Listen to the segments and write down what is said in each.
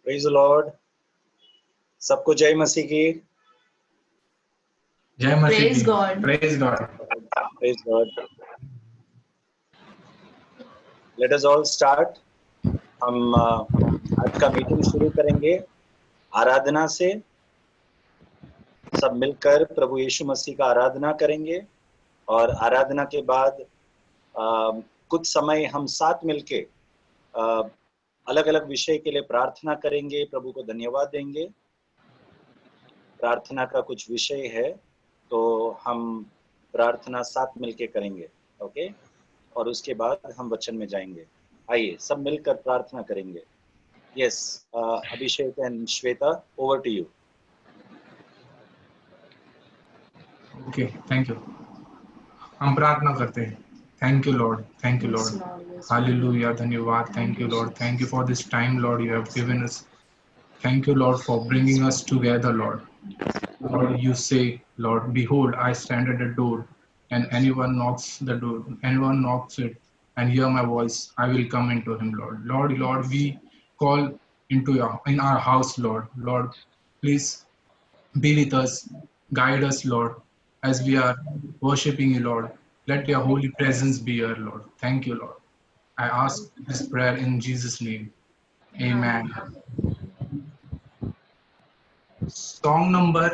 Praise the Lord. सबको जय मसीह की। जय मसीह Praise की। God. Praise God. Praise God. Late us all start. हम आज का मीटिंग शुरू करेंगे आराधना से। सब मिलकर प्रभु यीशु मसीह का आराधना करेंगे और आराधना के बाद कुछ समय हम साथ मिलके अलग अलग विषय के लिए प्रार्थना करेंगे, प्रभु को धन्यवाद देंगे। प्रार्थना का कुछ विषय है तो हम प्रार्थना साथ मिलके करेंगे, ओके। और उसके बाद हम वचन में जाएंगे। आइए सब मिलकर प्रार्थना करेंगे। Yes, Abhishek and Shweta, over to you. Okay, thank you. हम प्रार्थना करते हैं। Thank you lord, thank you lord, hallelujah, धन्यवाद। Thank you lord, thank you for this time lord you have given us. Thank you Lord for bringing us together, Lord. Lord, you say, Lord, behold, I stand at the door, and anyone knocks it and hear my voice, I will come into him, Lord. Lord, we call in our house, Lord. Lord, please be with us, guide us, Lord, as we are worshiping you, Lord. Let your holy presence be here, Lord. Thank you, Lord. I ask this prayer in Jesus' name. Amen. Song number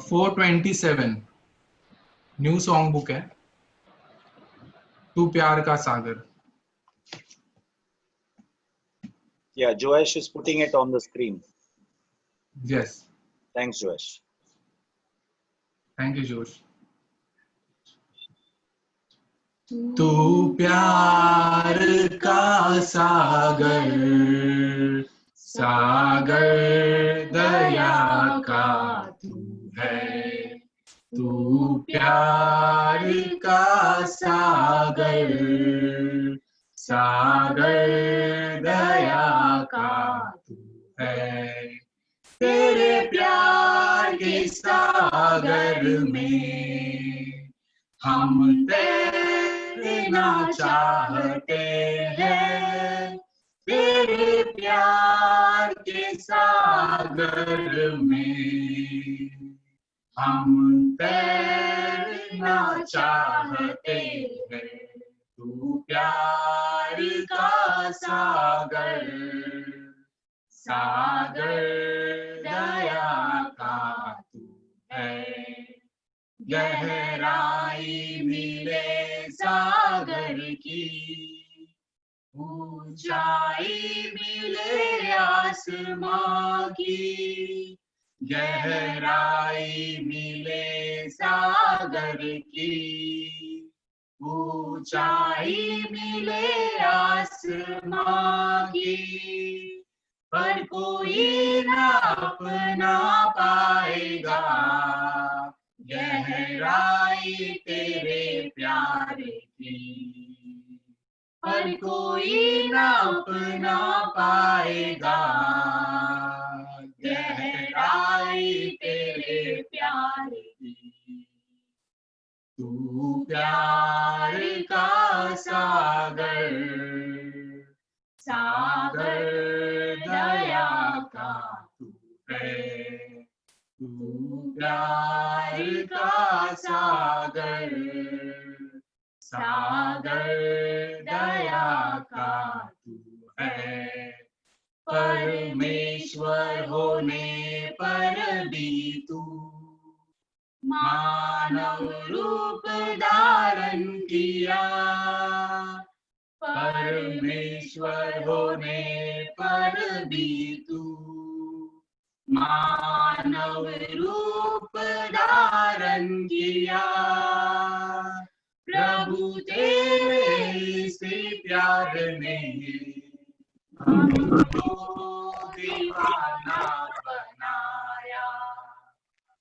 427 new song book है, तू प्यार का सागर। Yeah, Joash is putting it on the screen. Yes. Thanks, Joash. Thank you, Josh. तू प्यार का सागर, सागर दया का तू है। तू प्यार का सागर, सागर दया का तू है। तेरे प्यार के सागर में हम तैरना चाहते हैं। तेरे प्यार के सागर में हम तैरना चाहते हैं। तू प्यार का सागर, सागर दया का तू है। गहराई मिले सागर की, ऊंचाई मिले आसमां की। गहराई मिले सागर की, ऊंचाई मिले आसमां की। पर कोई नाप ना पाएगा गहराई तेरे प्यार की। पर कोई नाप ना पाएगा गहराई तेरे प्यार की। तू प्यार का सागर, सागर दया का तू है। तू प्यार का सागर, सागर दया का तू है। परमेश्वर होने पर भी तू मानव रूप धारण किया। परमेश्वर होने पर भी तू मानव रूप धारण किया। प्रभु तेरे से प्यार ने हमको दीवाना बनाया।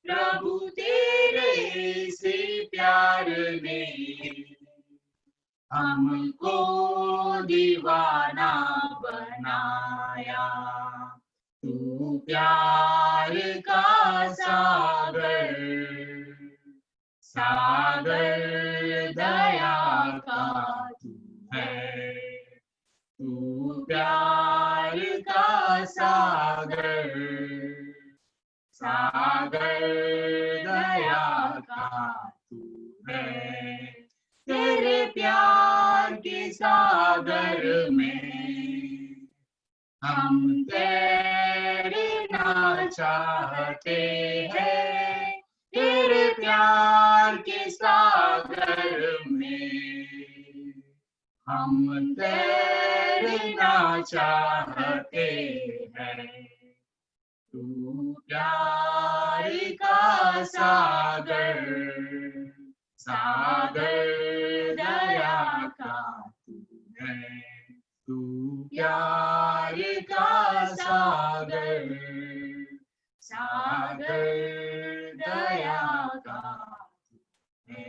प्रभु तेरे से प्यार ने हमको दीवाना बनाया। तू प्यार का सागर, सागर दया का तू है। तू प्यार का सागर, सागर दया का तू है। तेरे प्यार के सागर में हम तैरना चाहते हैं। तेरे प्यार के सागर में हम तैरना चाहते हैं। तू प्यार का सागर, सागर दया का तू है। तू प्यार का सागर, सागर दया का है।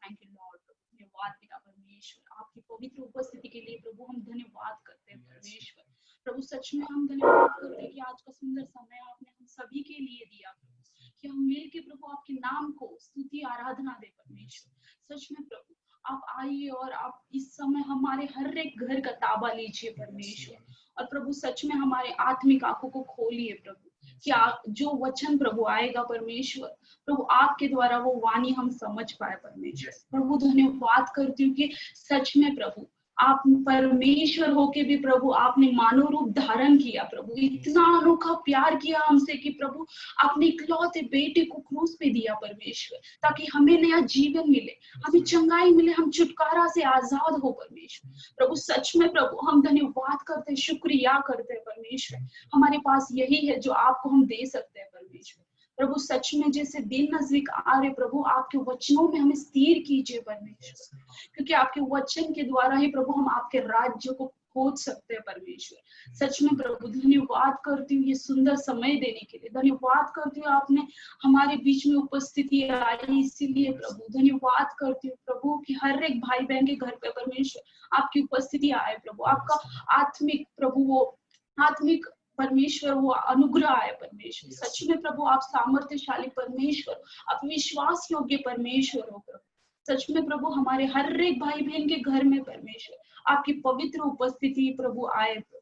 Thank you Lord. धन्यवाद पिता परमेश्वर, आपकी पवित्र उपस्थिति के लिए प्रभु हम धन्यवाद करते हैं परमेश्वर। प्रभु सच में हम धन्यवाद करते हैं कि आज का सुंदर समय आपने हम सभी के लिए दिया प्रभु, कि हम मिल के प्रभु आपके नाम को स्तुति आराधना दे परमेश्वर। सच में प्रभु आप आइए और आप इस समय हमारे हर एक घर का ताबा लीजिए परमेश्वर। और प्रभु सच में हमारे आत्मिक आंखों को खोलिए प्रभु, कि जो वचन प्रभु आएगा परमेश्वर, प्रभु आपके द्वारा वो वाणी हम समझ पाए परमेश्वर। प्रभु धन्यवाद करती हूँ कि सच में प्रभु आप परमेश्वर होके भी प्रभु आपने मानव रूप धारण किया प्रभु। इतना अनोखा प्यार किया हमसे कि प्रभु आपने इकलौते बेटे को क्रूस पे दिया परमेश्वर, ताकि हमें नया जीवन मिले, हमें चंगाई मिले, हम छुटकारा से आजाद हो परमेश्वर। प्रभु सच में प्रभु हम धन्यवाद करते हैं, शुक्रिया करते हैं परमेश्वर। हमारे पास यही है जो आपको हम दे सकते हैं परमेश्वर। प्रभु सच में जैसे दिन नजदीक आ रहे प्रभु, आपके वचनों में हमें स्थिर कीजिए परमेश्वर, क्योंकि आपके वचन के द्वारा ही प्रभु हम आपके राज्य को खोज सकते हैं परमेश्वर। सच में प्रभु धन्यवाद करती हूँ ये सुंदर समय देने के लिए। धन्यवाद करती हूँ आपने हमारे बीच में उपस्थिति आई, इसीलिए प्रभु धन्यवाद करती हूँ प्रभु कि हर एक भाई बहन के घर पे परमेश्वर आपकी उपस्थिति आए प्रभु। आपका आत्मिक प्रभु वो आत्मिक परमेश्वर वो अनुग्रह है परमेश्वर। सच में प्रभु आप सामर्थ्यशाली परमेश्वर, आप विश्वास योग्य परमेश्वर हो प्रभु। सच में प्रभु हमारे हर एक भाई बहन के घर में परमेश्वर आपकी पवित्र उपस्थिति प्रभु आए प्रभु।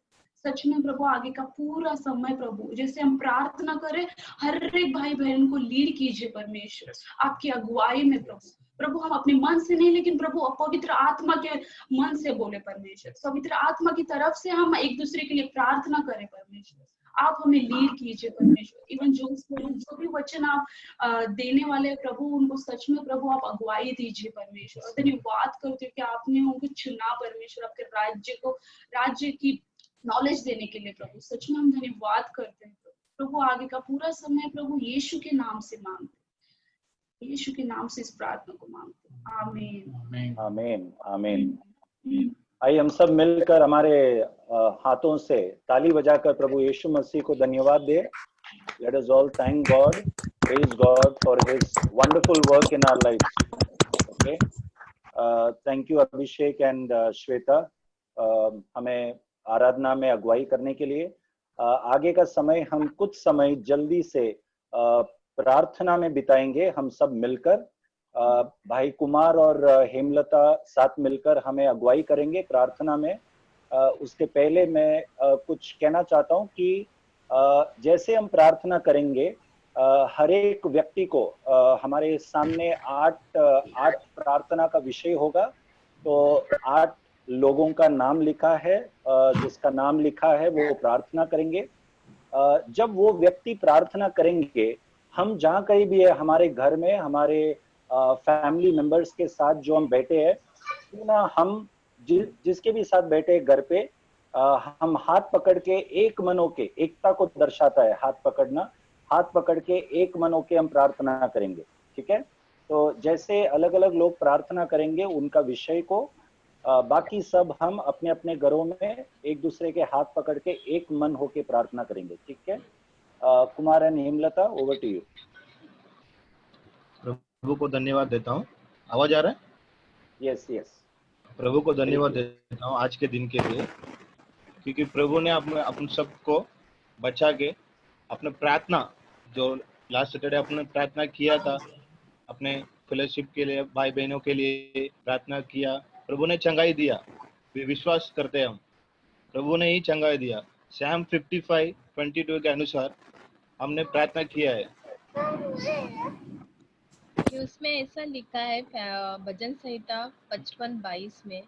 सच में प्रभु आगे का पूरा समय प्रभु जैसे हम प्रार्थना करें, हर एक भाई बहन को लीड कीजिए परमेश्वर आपकी अगुवाई में प्रभु। प्रभु हम अपने मन से नहीं, लेकिन प्रभु पवित्र आत्मा के मन से बोले परमेश्वर। पवित्र आत्मा की तरफ से हम एक दूसरे के लिए प्रार्थना करें परमेश्वर। आप हमें लीड कीजिए परमेश्वर। इवन जो भी वचन आप देने वाले प्रभु, उनको सच में प्रभु आप अगुवाई दीजिए परमेश्वर। धन्यवाद करते हो कि आपने उनको चुना परमेश्वर, आपके राज्य की नॉलेज देने के लिए प्रभु। सच में हम धन्यवाद करते हैं प्रभु। आगे का पूरा समय प्रभु यीशु के नाम से मांगते, यीशु के नाम से इस प्रार्थना को मांगते हैं। आमीन आमीन आमीन। आइए हम सब मिलकर हमारे हाथों से ताली बजाकर प्रभु यीशु मसीह को धन्यवाद दे। Let us all thank God, praise God for His wonderful work in our lives. Okay, thank you Abhishek and Shweta हमें आराधना में अगुवाई करने के लिए। आगे का समय हम कुछ समय जल्दी से प्रार्थना में बिताएंगे हम सब मिलकर। भाई कुमार और हेमलता साथ मिलकर हमें अगुवाई करेंगे प्रार्थना में। उसके पहले मैं कुछ कहना चाहता हूं कि जैसे हम प्रार्थना करेंगे, हर एक व्यक्ति को हमारे सामने 8 प्रार्थना का विषय होगा। तो 8 लोगों का नाम लिखा है, जिसका नाम लिखा है वो प्रार्थना करेंगे। जब वो व्यक्ति प्रार्थना करेंगे, हम जहाँ कहीं भी है, हमारे घर में, हमारे फैमिली मेंबर्स के साथ जो हम बैठे हैं, तो ना हम जिसके भी साथ बैठे घर पे, हम हाथ पकड़ के एक मन होके, एकता को दर्शाता है हाथ पकड़ना, हाथ पकड़ के एक मन होके हम प्रार्थना करेंगे। ठीक है, तो जैसे अलग अलग लोग प्रार्थना करेंगे उनका विषय को, बाकी सब हम अपने अपने घरों में एक दूसरे के हाथ पकड़ के एक मन होके प्रार्थना करेंगे। ठीक है, Kumar and Hemlata, over to you. प्रभु को धन्यवाद देता हूँ। आवाज आ रहा है? Yes yes. प्रभु को धन्यवाद देता हूँ आज के दिन के लिए, क्योंकि प्रभु ने अपन सबको बचा के अपने प्रार्थना, जो लास्ट सैटरडे अपने प्रार्थना किया था, अपने फेलोशिप के लिए, भाई बहनों के लिए प्रार्थना किया, प्रभु ने चंगाई दिया। विश्वास करते हैं हम प्रभु ने ही चंगाई दिया। सैम 55:22 के अनुसार हमने प्रार्थना किया है। कि उसमें ऐसा लिखा है भजन संहिता 55:22 में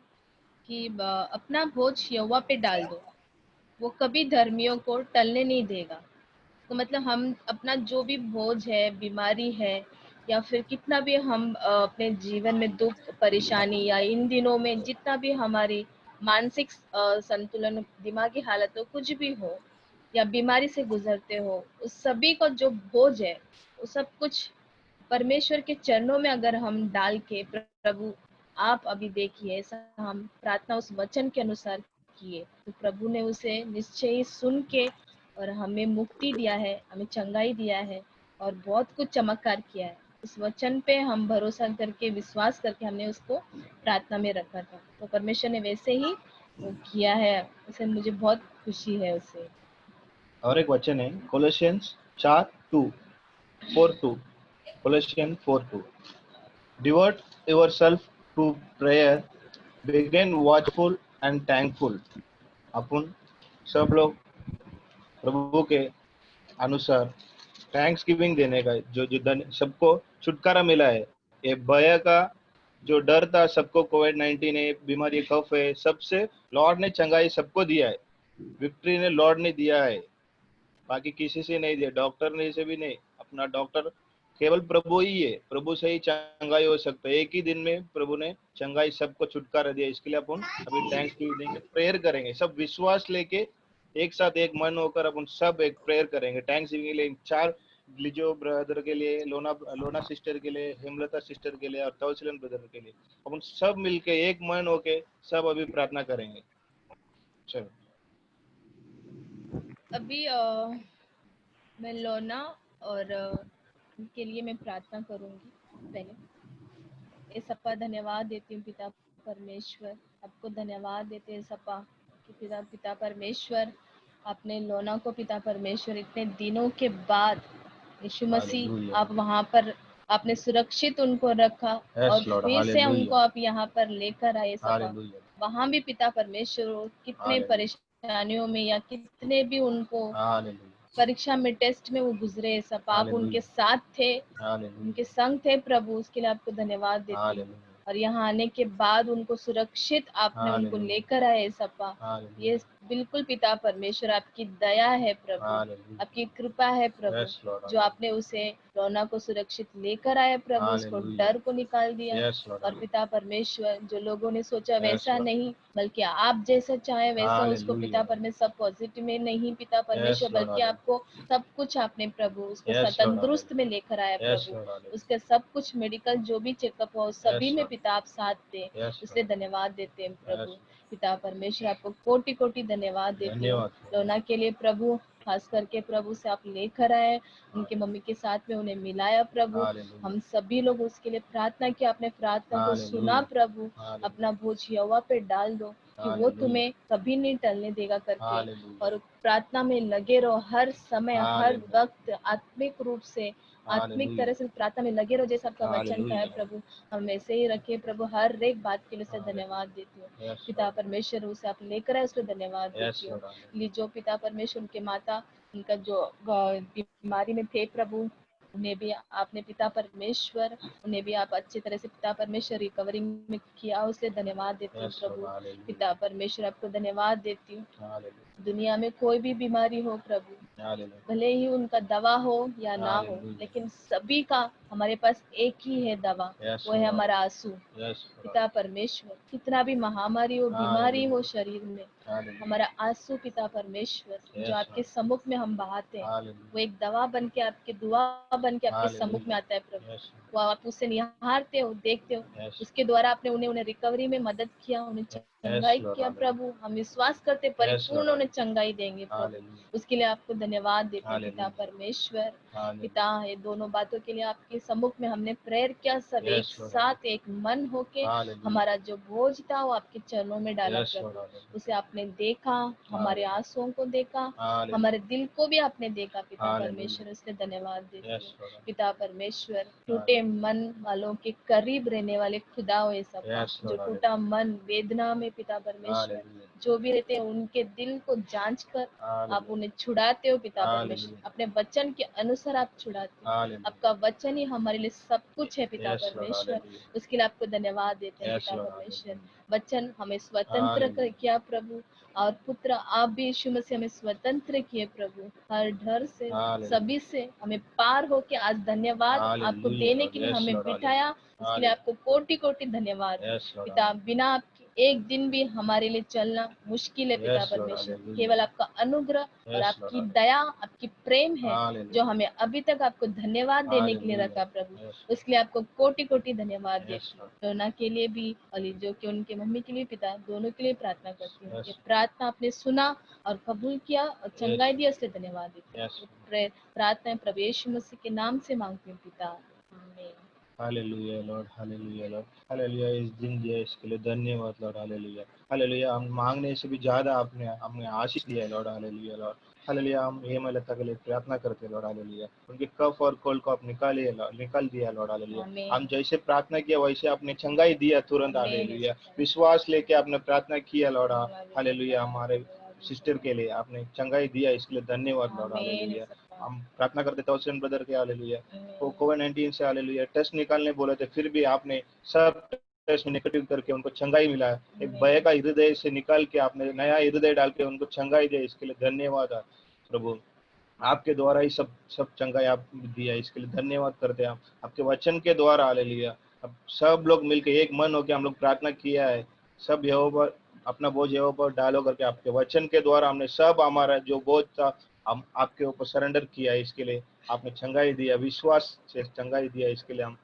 कि अपना बोझ यहोवा पे डाल दो, वो कभी धर्मियों को टलने नहीं देगा। तो मतलब हम अपना जो भी बोझ है, बीमारी है, या फिर कितना भी हम अपने जीवन में दुख परेशानी, या इन दिनों में जितना भी हमारी मानसिक संतुलन, दिमागी हालत हो, कुछ भी हो, या बीमारी से गुजरते हो, उस सभी को जो बोझ है वो सब कुछ परमेश्वर के चरणों में अगर हम डाल के, प्रभु आप अभी देखिए, ऐसा हम प्रार्थना उस वचन के अनुसार किए तो प्रभु ने उसे निश्चय ही सुन के और हमें मुक्ति दिया है, हमें चंगाई दिया है और बहुत कुछ चमत्कार किया है। उस वचन पे हम भरोसा करके, विश्वास करके हमने उसको प्रार्थना में रखा था, तो परमेश्वर ने वैसे ही वो किया है। उसे मुझे बहुत खुशी है उससे। और एक वचन है Colossians 4:2 Colossian 4:2 devote yourself to prayer, begin watchful and thankful. अपन सब लोग प्रभु के अनुसार थैंक्स गिविंग देने का, जो सबको छुटकारा मिला है। ये भय का जो डर था सबको, कोविड-19 है, बीमारी कफ है, सबसे लॉर्ड ने चंगाई सबको दिया है। विक्ट्री ने लॉर्ड ने दिया है, बाकी किसी से नहीं दिया, डॉक्टर ने से भी नहीं। अपना डॉक्टर केवल प्रभु ही है, प्रभु से ही चंगाई हो सकता है। एक ही दिन में प्रभु ने चंगाई सबको छुटकारा दिया। इसके लिए अपन अभी थैंक्स गिविंग देंगे, प्रेयर करेंगे, सब विश्वास लेके एक साथ एक मन होकर अपन सब एक प्रेयर करेंगे थैंक्स गिविंग के लिए। 4 लिजो ब्रदर के लिए, लोना सिस्टर के लिए, हेमलता सिस्टर के लिए और तवसीलन ब्रदर के लिए अपन सब मिलके एक मन होके सब अभी प्रार्थना करेंगे। चलो अभी मैं लोना और उनके लिए मैं प्रार्थना करूंगी। पहले ये सपा धन्यवाद देती हूँ पिता परमेश्वर, आपको धन्यवाद देते हैं सपा कि पिता परमेश्वर, आपने लोना को पिता परमेश्वर इतने दिनों के बाद यीशु मसीह आप वहां पर आपने सुरक्षित उनको रखा और फिर से उनको आप यहाँ पर लेकर आए सपा। वहां भी पिता परमेश्वर कितने परेशानियों में या कितने भी उनको परीक्षा में, टेस्ट में वो गुजरे सपा, आप उनके साथ थे, उनके संग थे प्रभु, उसके लिए आपको धन्यवाद देती हूँ। और यहाँ आने के बाद उनको सुरक्षित आपने उनको लेकर आए सपा। ये बिल्कुल पिता परमेश्वर आपकी दया है प्रभु, आपकी कृपा है प्रभु, जो आपने उसे रोना को सुरक्षित लेकर आए प्रभु, उसको डर को निकाल दिया। और पिता परमेश्वर जो लोगों ने सोचा वैसा नहीं, बल्कि आप जैसा चाहे वैसा उसको पिता परमेश्वर, सब पॉजिटिव में नहीं पिता परमेश्वर, बल्कि आपको सब कुछ आपने प्रभु उसको तंदुरुस्त में लेकर आया प्रभु, उसके सब कुछ मेडिकल जो भी चेकअप हो सभी में पिता आप साथ दे, उससे धन्यवाद देते हैं प्रभु। पिता परमेश्वर आपको कोटि कोटि धन्यवाद देती हूँ लोना के लिए प्रभु, खास करके प्रभु से आप लेकर आए, उनके मम्मी के साथ में उन्हें मिलाया प्रभु। हम सभी लोग उसके लिए प्रार्थना किया, आपने प्रार्थना को सुना प्रभु। अपना बोझ यहोवा पे डाल दो कि वो तुम्हें कभी नहीं टलने देगा करके, और प्रार्थना में लगे रहो हर समय, हर वक्त आत्मिक रूप से, आत्मिक तरह से प्रार्थना में लगे रहो, जैसा आपका वचन का है प्रभु। हम वैसे ही रखे प्रभु, हर एक बात के लिए से धन्यवाद देती हूँ पिता परमेश्वर, उसे आप लेकर आए उसको धन्यवाद देती हूँ। लीजो पिता परमेश्वर, उनके माता, उनका जो बीमारी में थे प्रभु, उन्हें भी आपने पिता परमेश्वर, उन्हें भी आप अच्छी तरह से पिता परमेश्वर रिकवरिंग में किया, उसके धन्यवाद देती हूँ प्रभु। पिता परमेश्वर आपको धन्यवाद देती हूँ। दुनिया में कोई भी बीमारी हो प्रभु, भले ही उनका दवा हो या ना हो, लेकिन सभी का हमारे पास एक ही है दवा, वो है हमारा आंसू। पिता परमेश्वर कितना भी महामारी हो, बीमारी हो शरीर में, हमारा आंसू पिता परमेश्वर जो आपके सम्मुख में हम बहाते हैं, वो एक दवा बन के, आपके दुआ बन के आपके सम्मुख में आता है प्रभु। वो आप उससे निहारते हो, देखते हो, उसके द्वारा आपने उन्हें रिकवरी में मदद किया, उन्हें चंगाई किया प्रभु। हम विश्वास करते परिपूर्ण उन्हें चंगाई देंगे प्रभु, उसके लिए आपको धन्यवाद देते हैं पिता परमेश्वर। पिता, ये दोनों बातों के लिए आपके सम्मुख में हमने प्रेयर किया, सब एक साथ एक मन होके हमारा जो बोझ था वो आपके चरणों में डाला प्रभु, उसे आपने देखा, हमारे आंसुओं को देखा, हमारे दिल को भी आपने देखा पिता परमेश्वर, उसके धन्यवाद देते हैं पिता परमेश्वर। टूटे मन वालों के करीब रहने वाले खुदा हो, ये सब जो टूटा मन वेदना में हैं पिता परमेश्वर, जो भी रहते हैं उनके दिल को जांच कर आप उन्हें छुड़ाते हो पिता परमेश्वर, अपने वचन के अनुसार आप छुड़ाते हो। आपका वचन ही हमारे लिए सब कुछ है पिता परमेश्वर, उसके लिए आपको धन्यवाद देते हैं पिता परमेश्वर। वचन हमें स्वतंत्र किया प्रभु, और पुत्र आप भी यीशु मसीह हमें स्वतंत्र किए प्रभु, हर डर से सभी से हमें पार होके आज धन्यवाद आपको देने के लिए हमें बिठाया, इसके लिए आपको कोटि कोटि धन्यवाद पिता। बिना आपके एक दिन भी हमारे लिए चलना मुश्किल है पिता परमेश्वर, केवल आपका अनुग्रह और आपकी दया, आपकी प्रेम है जो हमें अभी तक आपको धन्यवाद देने के लिए रखा प्रभु, उसके लिए आपको कोटि कोटि धन्यवाद दे। रोना के लिए भी और जो कि उनके मम्मी के लिए पिता, दोनों के लिए प्रार्थना करती हूँ। ये प्रार्थना आपने सुना और कबूल किया और चंगाई दिया, इसलिए धन्यवाद देती हूँ। प्रार्थना प्रभु यीशु मसीह के नाम से मांगती हूँ पिता, आमीन। Hallelujah Lord, hallelujah Lord, hallelujah. इस दिन दिया इसके लिए धन्यवाद लॉर्ड, हालेलुया हालेलुया। हम मांगने से भी ज्यादा आपने हमें आशीष दिया है लॉर्ड, हालेलुया लॉर्ड, हालेलुया। हम हेमलता के लिए प्रार्थना करते हैं लॉर्ड, हालेलुया। उनके कफ और कोल को आप निकाल दिया लॉर्ड, हालेलुया। हम जैसे प्रार्थना किया वैसे आपने चंगाई दिया तुरंत, हालेलुया। विश्वास लेके आपने प्रार्थना किया लॉर्ड, हालेलुया। हमारे सिस्टर के लिए आपने चंगाई दिया, इसके लिए धन्यवाद लॉर्ड, हालेलुया। हम प्रार्थना करते थे ओशन ब्रदर के, हालेलुया, वो कोविड-19 से, हालेलुया, टेस्ट निकालने बोले थे, फिर भी आपने सब टेस्ट में नेगेटिव करके उनको चंगाई मिला। एक भय का हृदय से निकाल के आपने नया हृदय डाल के उनको चंगाई दिया, इसके लिए धन्यवाद प्रभु। आपके द्वारा ही सब चंगाई आप दिया, इसके लिए धन्यवाद करते हैं। आपके वचन के द्वारा, हालेलुया, अब सब लोग मिलके एक मन होकर हम लोग प्रार्थना किया है। सब यहोवा पर अपना बोझ यहोवा पर डालो करके आपके वचन के द्वारा हमने सब हमारा जो बोझ था हम आपके ऊपर सरेंडर किया है, इसके लिए आपने चंगाई दिया, विश्वास से चंगाई दिया, इसके लिए हम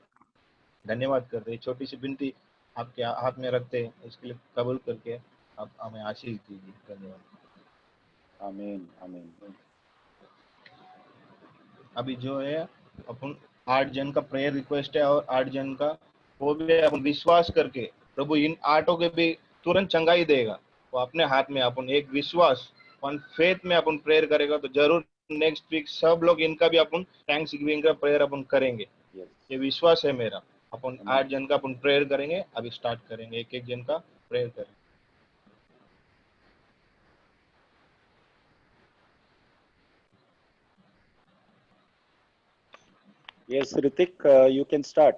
धन्यवाद करते हैं। छोटी सी विनती आपके हाथ में रखते हैं, इसके लिए कबूल करके आप हमें आशीष दीजिए। धन्यवाद, आमीन आमीन। अभी जो है अपन 8 जन का प्रेयर रिक्वेस्ट है, और 8 जन का वो भी अपन विश्वास करके प्रभु इन 8 के भी तुरंत चंगाई देगा। वो अपने हाथ में अपन एक विश्वास और फेथ में अपन प्रेयर करेगा तो जरूर नेक्स्ट वीक सब लोग इनका भी अपन थैंक्स गिविंग का प्रेयर अपन करेंगे। ये विश्वास है मेरा। अपन 8 जन का अपन प्रेयर करेंगे, अभी स्टार्ट करेंगे, एक जन का प्रेयर करेंगे। Yes, Ritik, you can start.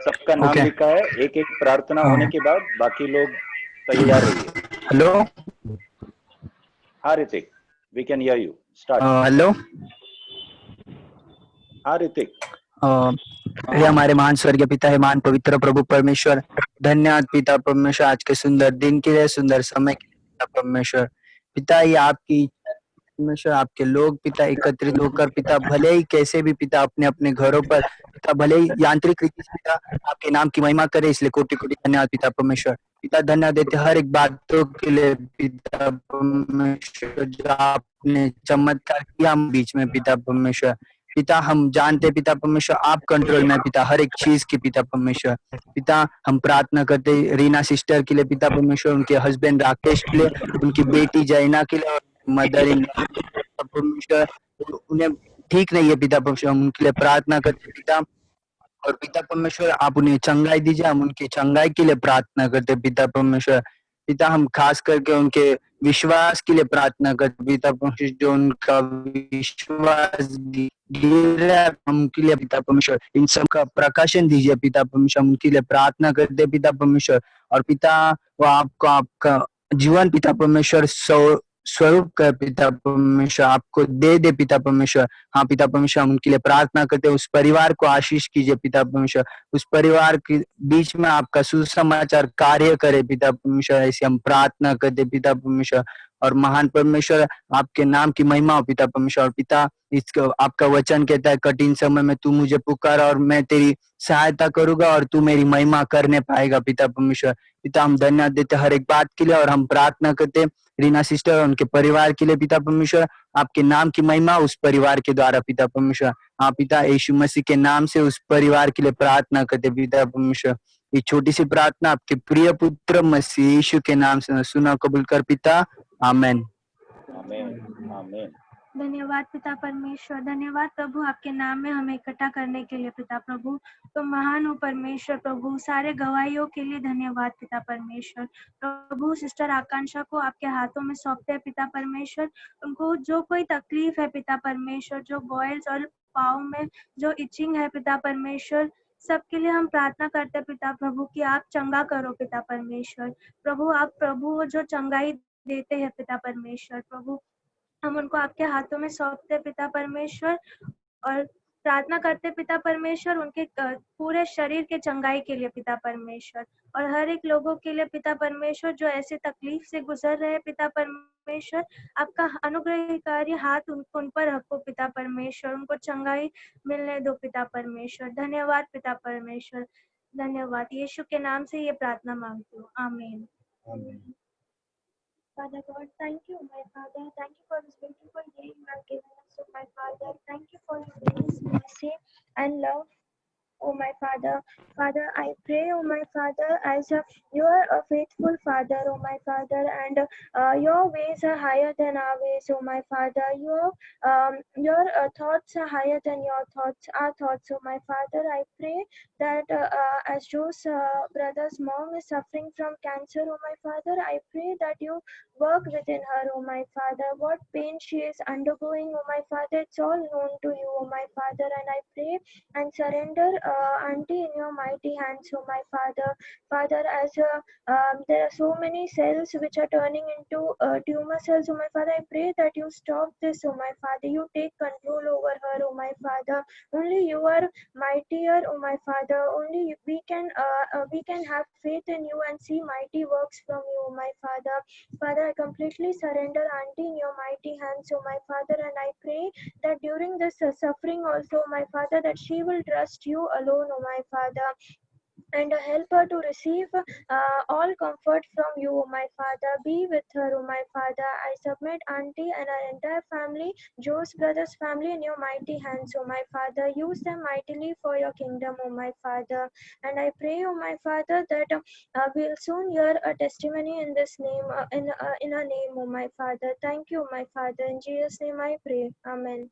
सबका नाम लिखा है, एक एक प्रार्थना होने के बाद बाकी लोग तैयार रहिए। हेलो, हाँ Hrithik, we can hear you. Start. Hello, हाँ ऋतिक। हे हमारे महान स्वर्गीय पिता, हे महान पवित्र प्रभु परमेश्वर, धन्यवाद पिता परमेश्वर आज के सुंदर दिन के लिए, सुंदर समय के लिए पिता परमेश्वर। पिता ये आपकी परमेश्वर, आपके लोग पिता एकत्रित होकर पिता भले ही कैसे भी पिता अपने अपने घरों पर पिता भले ही यांत्रिक रीति से पिता आपके नाम की महिमा करे, इसलिए कोटि कोटि धन्यवाद पिता परमेश्वर। पिता धन्यवाद देते हर एक बातों के लिए पिता परमेश्वर, जो आपने चमत्कार किया हम बीच में पिता परमेश्वर। पिता हम जानते पिता परमेश्वर आप कंट्रोल में पिता हर एक चीज की पिता परमेश्वर। पिता हम प्रार्थना करते रीना सिस्टर के लिए पिता परमेश्वर, उनके हस्बैंड राकेश के लिए, उनकी बेटी जैना के लिए, मदर इन परमेश्वर उन्हें ठीक नहीं है पिता परमेश्वर, हम उनके लिए प्रार्थना करते पिता। और पिता परमेश्वर आप उन्हें चंगाई दीजिए, हम उनकी चंगाई के लिए प्रार्थना करते पिता परमेश्वर। पिता हम खास करके उनके विश्वास के लिए प्रार्थना करते पिता परमेश्वर, जो उनका विश्वास गिर रहा है हम उनके लिए पिता परमेश्वर इन सब का प्रकाशन दीजिए पिता परमेश्वर, उनके लिए प्रार्थना करते पिता परमेश्वर। और पिता वो आपको आपका जीवन पिता परमेश्वर स्वरूप कर पिता परमेश्वर आपको दे पिता परमेश्वर। हाँ पिता परमेश्वर हम उनके लिए प्रार्थना करते, उस परिवार को आशीष कीजिए पिता परमेश्वर, उस परिवार के बीच में आपका सुसमाचार कार्य करे पिता परमेश्वर, ऐसे हम प्रार्थना करते पिता परमेश्वर। और महान परमेश्वर आपके नाम की महिमा हो पिता परमेश्वर। पिता इसको आपका वचन कहता है कठिन समय में तू मुझे पुकारा और मैं तेरी सहायता करूंगा और तू मेरी महिमा करने पाएगा पिता परमेश्वर। पिता हम धन्यवाद देते हर एक बात के लिए, और हम प्रार्थना करते रीना सिस्टर और उनके परिवार के लिए पिता परमेश्वर, आपके नाम की महिमा उस परिवार के द्वारा पिता परमेश्वर। हाँ पिता यीशु मसीह के नाम से उस परिवार के लिए प्रार्थना करते पिता परमेश्वर। ये छोटी सी प्रार्थना आपके प्रिय पुत्र मसीह यीशु के नाम से सुना कबूल कर पिता, आमेन आमेन आमेन। धन्यवाद पिता परमेश्वर, धन्यवाद प्रभु आपके नाम में हमें इकट्ठा करने के लिए पिता प्रभु। तो महान हो परमेश्वर प्रभु, सारे गवाहियों के लिए धन्यवाद पिता परमेश्वर प्रभु। सिस्टर आकांक्षा को आपके हाथों में सौंपते हैं पिता परमेश्वर। उनको जो कोई तकलीफ है पिता परमेश्वर, जो बॉयल्स और पाँव में जो इचिंग है पिता परमेश्वर, सबके लिए हम प्रार्थना करते हैं पिता प्रभु कि आप चंगा करो पिता परमेश्वर प्रभु। आप प्रभु जो चंगाई देते हैं पिता परमेश्वर प्रभु, हम उनको आपके हाथों में सौंपते पिता परमेश्वर और प्रार्थना करते पिता परमेश्वर उनके पूरे शरीर के चंगाई के लिए पिता परमेश्वर, और हर एक लोगों के लिए पिता परमेश्वर जो ऐसे तकलीफ से गुजर रहे हैं पिता परमेश्वर, आपका अनुग्रहकारी हाथ उन पर रखो पिता परमेश्वर, उनको चंगाई मिलने दो पिता परमेश्वर। धन्यवाद पिता परमेश्वर, धन्यवाद। यीशु के नाम से ये प्रार्थना मांगती हूँ, आमीन। Father God, thank you, my Father. Thank you for this beautiful day you have given us, oh my Father. Thank you for your grace, mercy, and love, oh my Father. Father, I pray, oh my Father, as you are a faithful Father, oh my Father, and your ways are higher than our ways, oh my Father. Your thoughts are higher than our thoughts, oh my Father. I pray that as Joe's brother's mom is suffering from cancer, oh my Father, I pray that you work within her, oh my Father. What pain she is undergoing, oh my Father, it's all known to you, oh my Father, and I pray and surrender auntie in your mighty hands, oh my Father. Father, as there are so many cells which are turning into tumor cells, oh my Father, I pray that you stop this, oh my Father. You take control over her, oh my Father. Only you are mightier, oh my Father. Only we can have faith in you and see mighty works from you, oh my Father. Father, I completely surrender auntie in your mighty hands, oh my Father, and I pray that during this suffering also, my Father, that she will trust you alone, oh my Father, and help her to receive all comfort from you, oh my Father. Be with her, oh my Father. I submit auntie and our entire family, Joe's brother's family, in your mighty hands, oh my Father. Use them mightily for your kingdom, oh my Father. And I pray, oh my Father, that we'll soon hear a testimony in this name, in her name, oh my Father. Thank you, my Father. In Jesus' name I pray. Amen.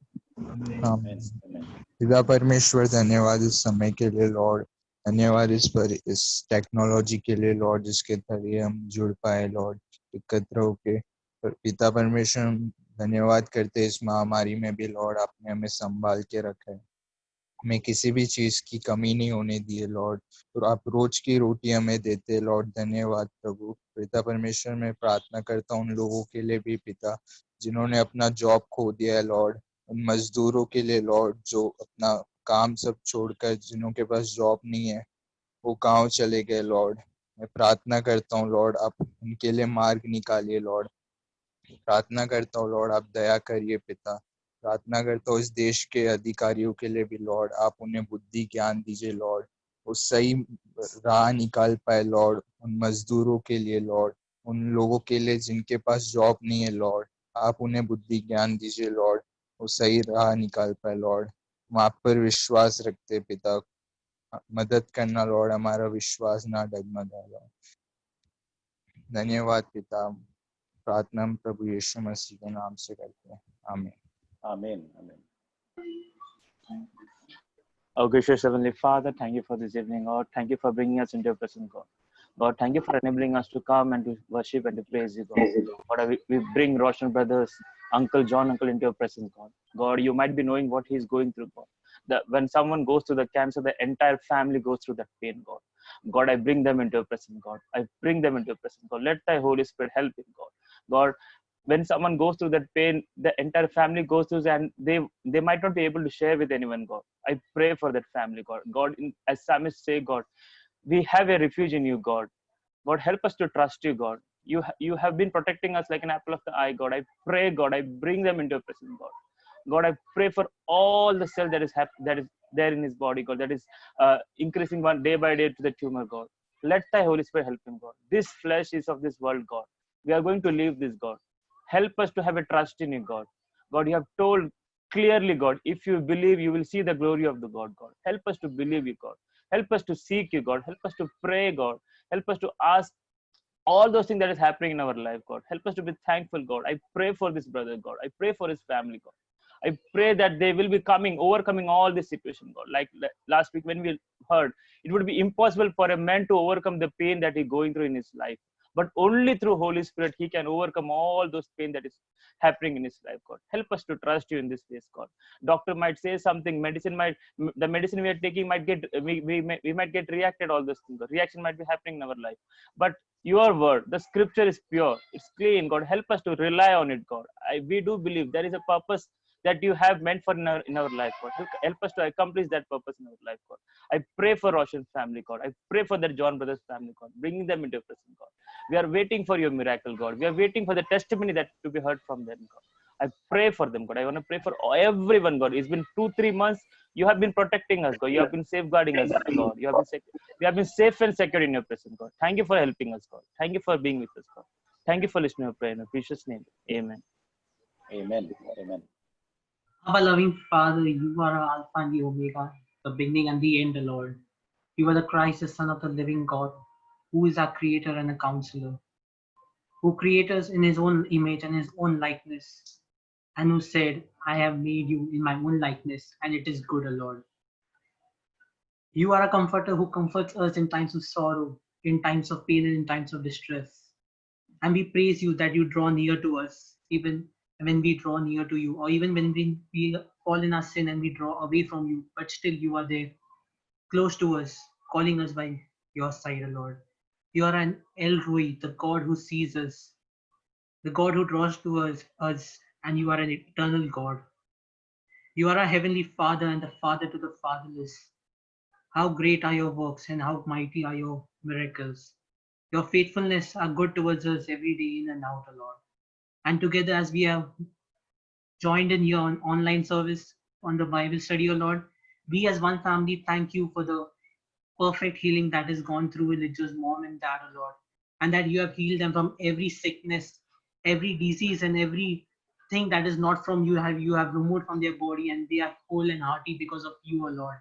पिता परमेश्वर, धन्यवाद इस समय के लिए Lord. धन्यवाद इस technology के लिए लॉर्ड, जिसके जरिए हम जुड़ पाए लॉर्ड एकत्र होके। पिता परमेश्वर, हम धन्यवाद करते इस महामारी में भी लॉर्ड आपने हमें संभाल के रखा है, हमें किसी भी चीज की कमी नहीं होने दी है लॉर्ड, और आप रोज की रोटी हमें देते लॉर्ड। धन्यवाद प्रभु। पिता परमेश्वर, मैं प्रार्थना करता हूँ उन लोगों के लिए भी पिता जिन्होंने अपना जॉब खो दिया है लॉर्ड, उन मजदूरों के लिए लॉर्ड जो अपना काम सब छोड़कर, जिन्हों के पास जॉब नहीं है, वो गांव चले गए लॉर्ड। मैं प्रार्थना करता हूँ लॉर्ड आप उनके लिए मार्ग निकालिए लॉर्ड। प्रार्थना करता हूँ लॉर्ड आप दया करिए पिता। प्रार्थना करता हूँ इस देश के अधिकारियों के लिए भी लॉर्ड, आप उन्हें बुद्धि ज्ञान दीजिए लॉर्ड, वो सही राह निकाल पाए लॉर्ड। उन मजदूरों के लिए लॉर्ड, उन लोगों के लिए जिनके पास जॉब नहीं है लॉर्ड, आप उन्हें बुद्धि ज्ञान दीजिए लॉर्ड, वो सही राह निकाल पाए लॉर्ड। हम आप पर विश्वास रखते पिता, मदद करना लॉर्ड, हमारा विश्वास ना डगमगाए लॉर्ड। धन्यवाद पिता। प्रार्थना हम प्रभु यीशु मसीह के नाम से करते हैं, आमीन। Amen. Amen. Oh, gracious Heavenly Father, thank you for this evening, Lord. Thank you for bringing us into your presence, God. God, thank you for enabling us to come and to worship and to praise you, God. God, we bring Roshan brothers, Uncle John, Uncle, into your presence, God. God, you might be knowing what he's going through, God. When someone goes through the cancer, the entire family goes through that pain, God. God, I bring them into your presence, God. I bring them into your presence, God. Let thy Holy Spirit help him, God. God, when someone goes through that pain, the entire family goes through, and they might not be able to share with anyone, God. I pray for that family, God. God, as psalmists say, God, we have a refuge in you, God. God, help us to trust you, God. You have been protecting us like an apple of the eye, God. I pray, God, I bring them into your presence, God. God, I pray for all the cell that is there in his body, God, that is increasing one day by day to the tumor, God. Let thy Holy Spirit help him, God. This flesh is of this world, God. We are going to leave this, God. Help us to have a trust in you, God. God, you have told clearly, God, if you believe, you will see the glory of the God. God, help us to believe you, God. Help us to seek you, God. Help us to pray, God. Help us to ask all those things that is happening in our life, God. Help us to be thankful, God. I pray for this brother, God. I pray for his family, God. I pray that they will be overcoming all this situation, God. Like last week when we heard, it would be impossible for a man to overcome the pain that he's going through in his life. But only through Holy Spirit, he can overcome all those pain that is happening in his life, God. Help us to trust you in this case, God. Doctor might say something, the medicine we are taking might get, we might get reacted, all those things. Reaction might be happening in our life. But your word, the scripture is pure, it's clean, God. Help us to rely on it, God. We do believe there is a purpose that you have meant for in our life, God. Help us to accomplish that purpose in our life, God. I pray for Roshan's family, God. I pray for their John brothers' family, God. Bringing them into presence, God. We are waiting for your miracle, God. We are waiting for the testimony that to be heard from them, God. I pray for them, God. I want to pray for everyone, God. It's been 2-3 months. You have been protecting us, God. You have been safeguarding us, God. We have been safe and secure in your presence, God. Thank you for helping us, God. Thank you for being with us, God. Thank you for listening to our prayer in your precious name. Amen. Amen. Amen. Our loving Father, you are our Alpha and the Omega, the beginning and the end, Lord. You are the Christ, the Son of the living God, who is our creator and a counselor, who created us in his own image and his own likeness, and who said, I have made you in my own likeness, and it is good, Lord. You are a comforter who comforts us in times of sorrow, in times of pain, and in times of distress. And we praise you that you draw near to us, even when we draw near to you, or even when we fall in our sin and we draw away from you, but still you are there, close to us, calling us by your side, Lord. You are an El Roi, the God who sees us, the God who draws to us, and you are an eternal God. You are our heavenly Father and the Father to the fatherless. How great are your works and how mighty are your miracles. Your faithfulness are good towards us every day in and out, Lord. And together as we have joined in your online service on the Bible study, O Lord, we as one family thank you for the perfect healing that has gone through Elijah's mom and dad, O Lord, and that you have healed them from every sickness, every disease, and everything that is not from you. You have removed from their body, and they are whole and hearty because of you, O Lord.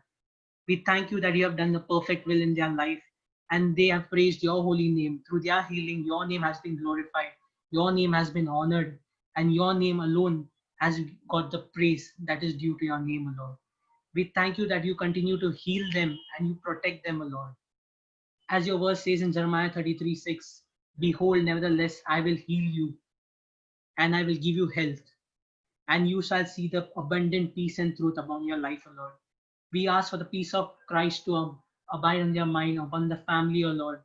We thank you that you have done the perfect will in their life, and they have praised your holy name. Through their healing, your name has been glorified, your name has been honored, and your name alone has got the praise that is due to your name, O Lord. We thank you that you continue to heal them and you protect them, O Lord. As your verse says in Jeremiah 33:6, behold, nevertheless, I will heal you and I will give you health, and you shall see the abundant peace and truth upon your life, O Lord. We ask for the peace of Christ to abide in their mind, upon the family, O Lord.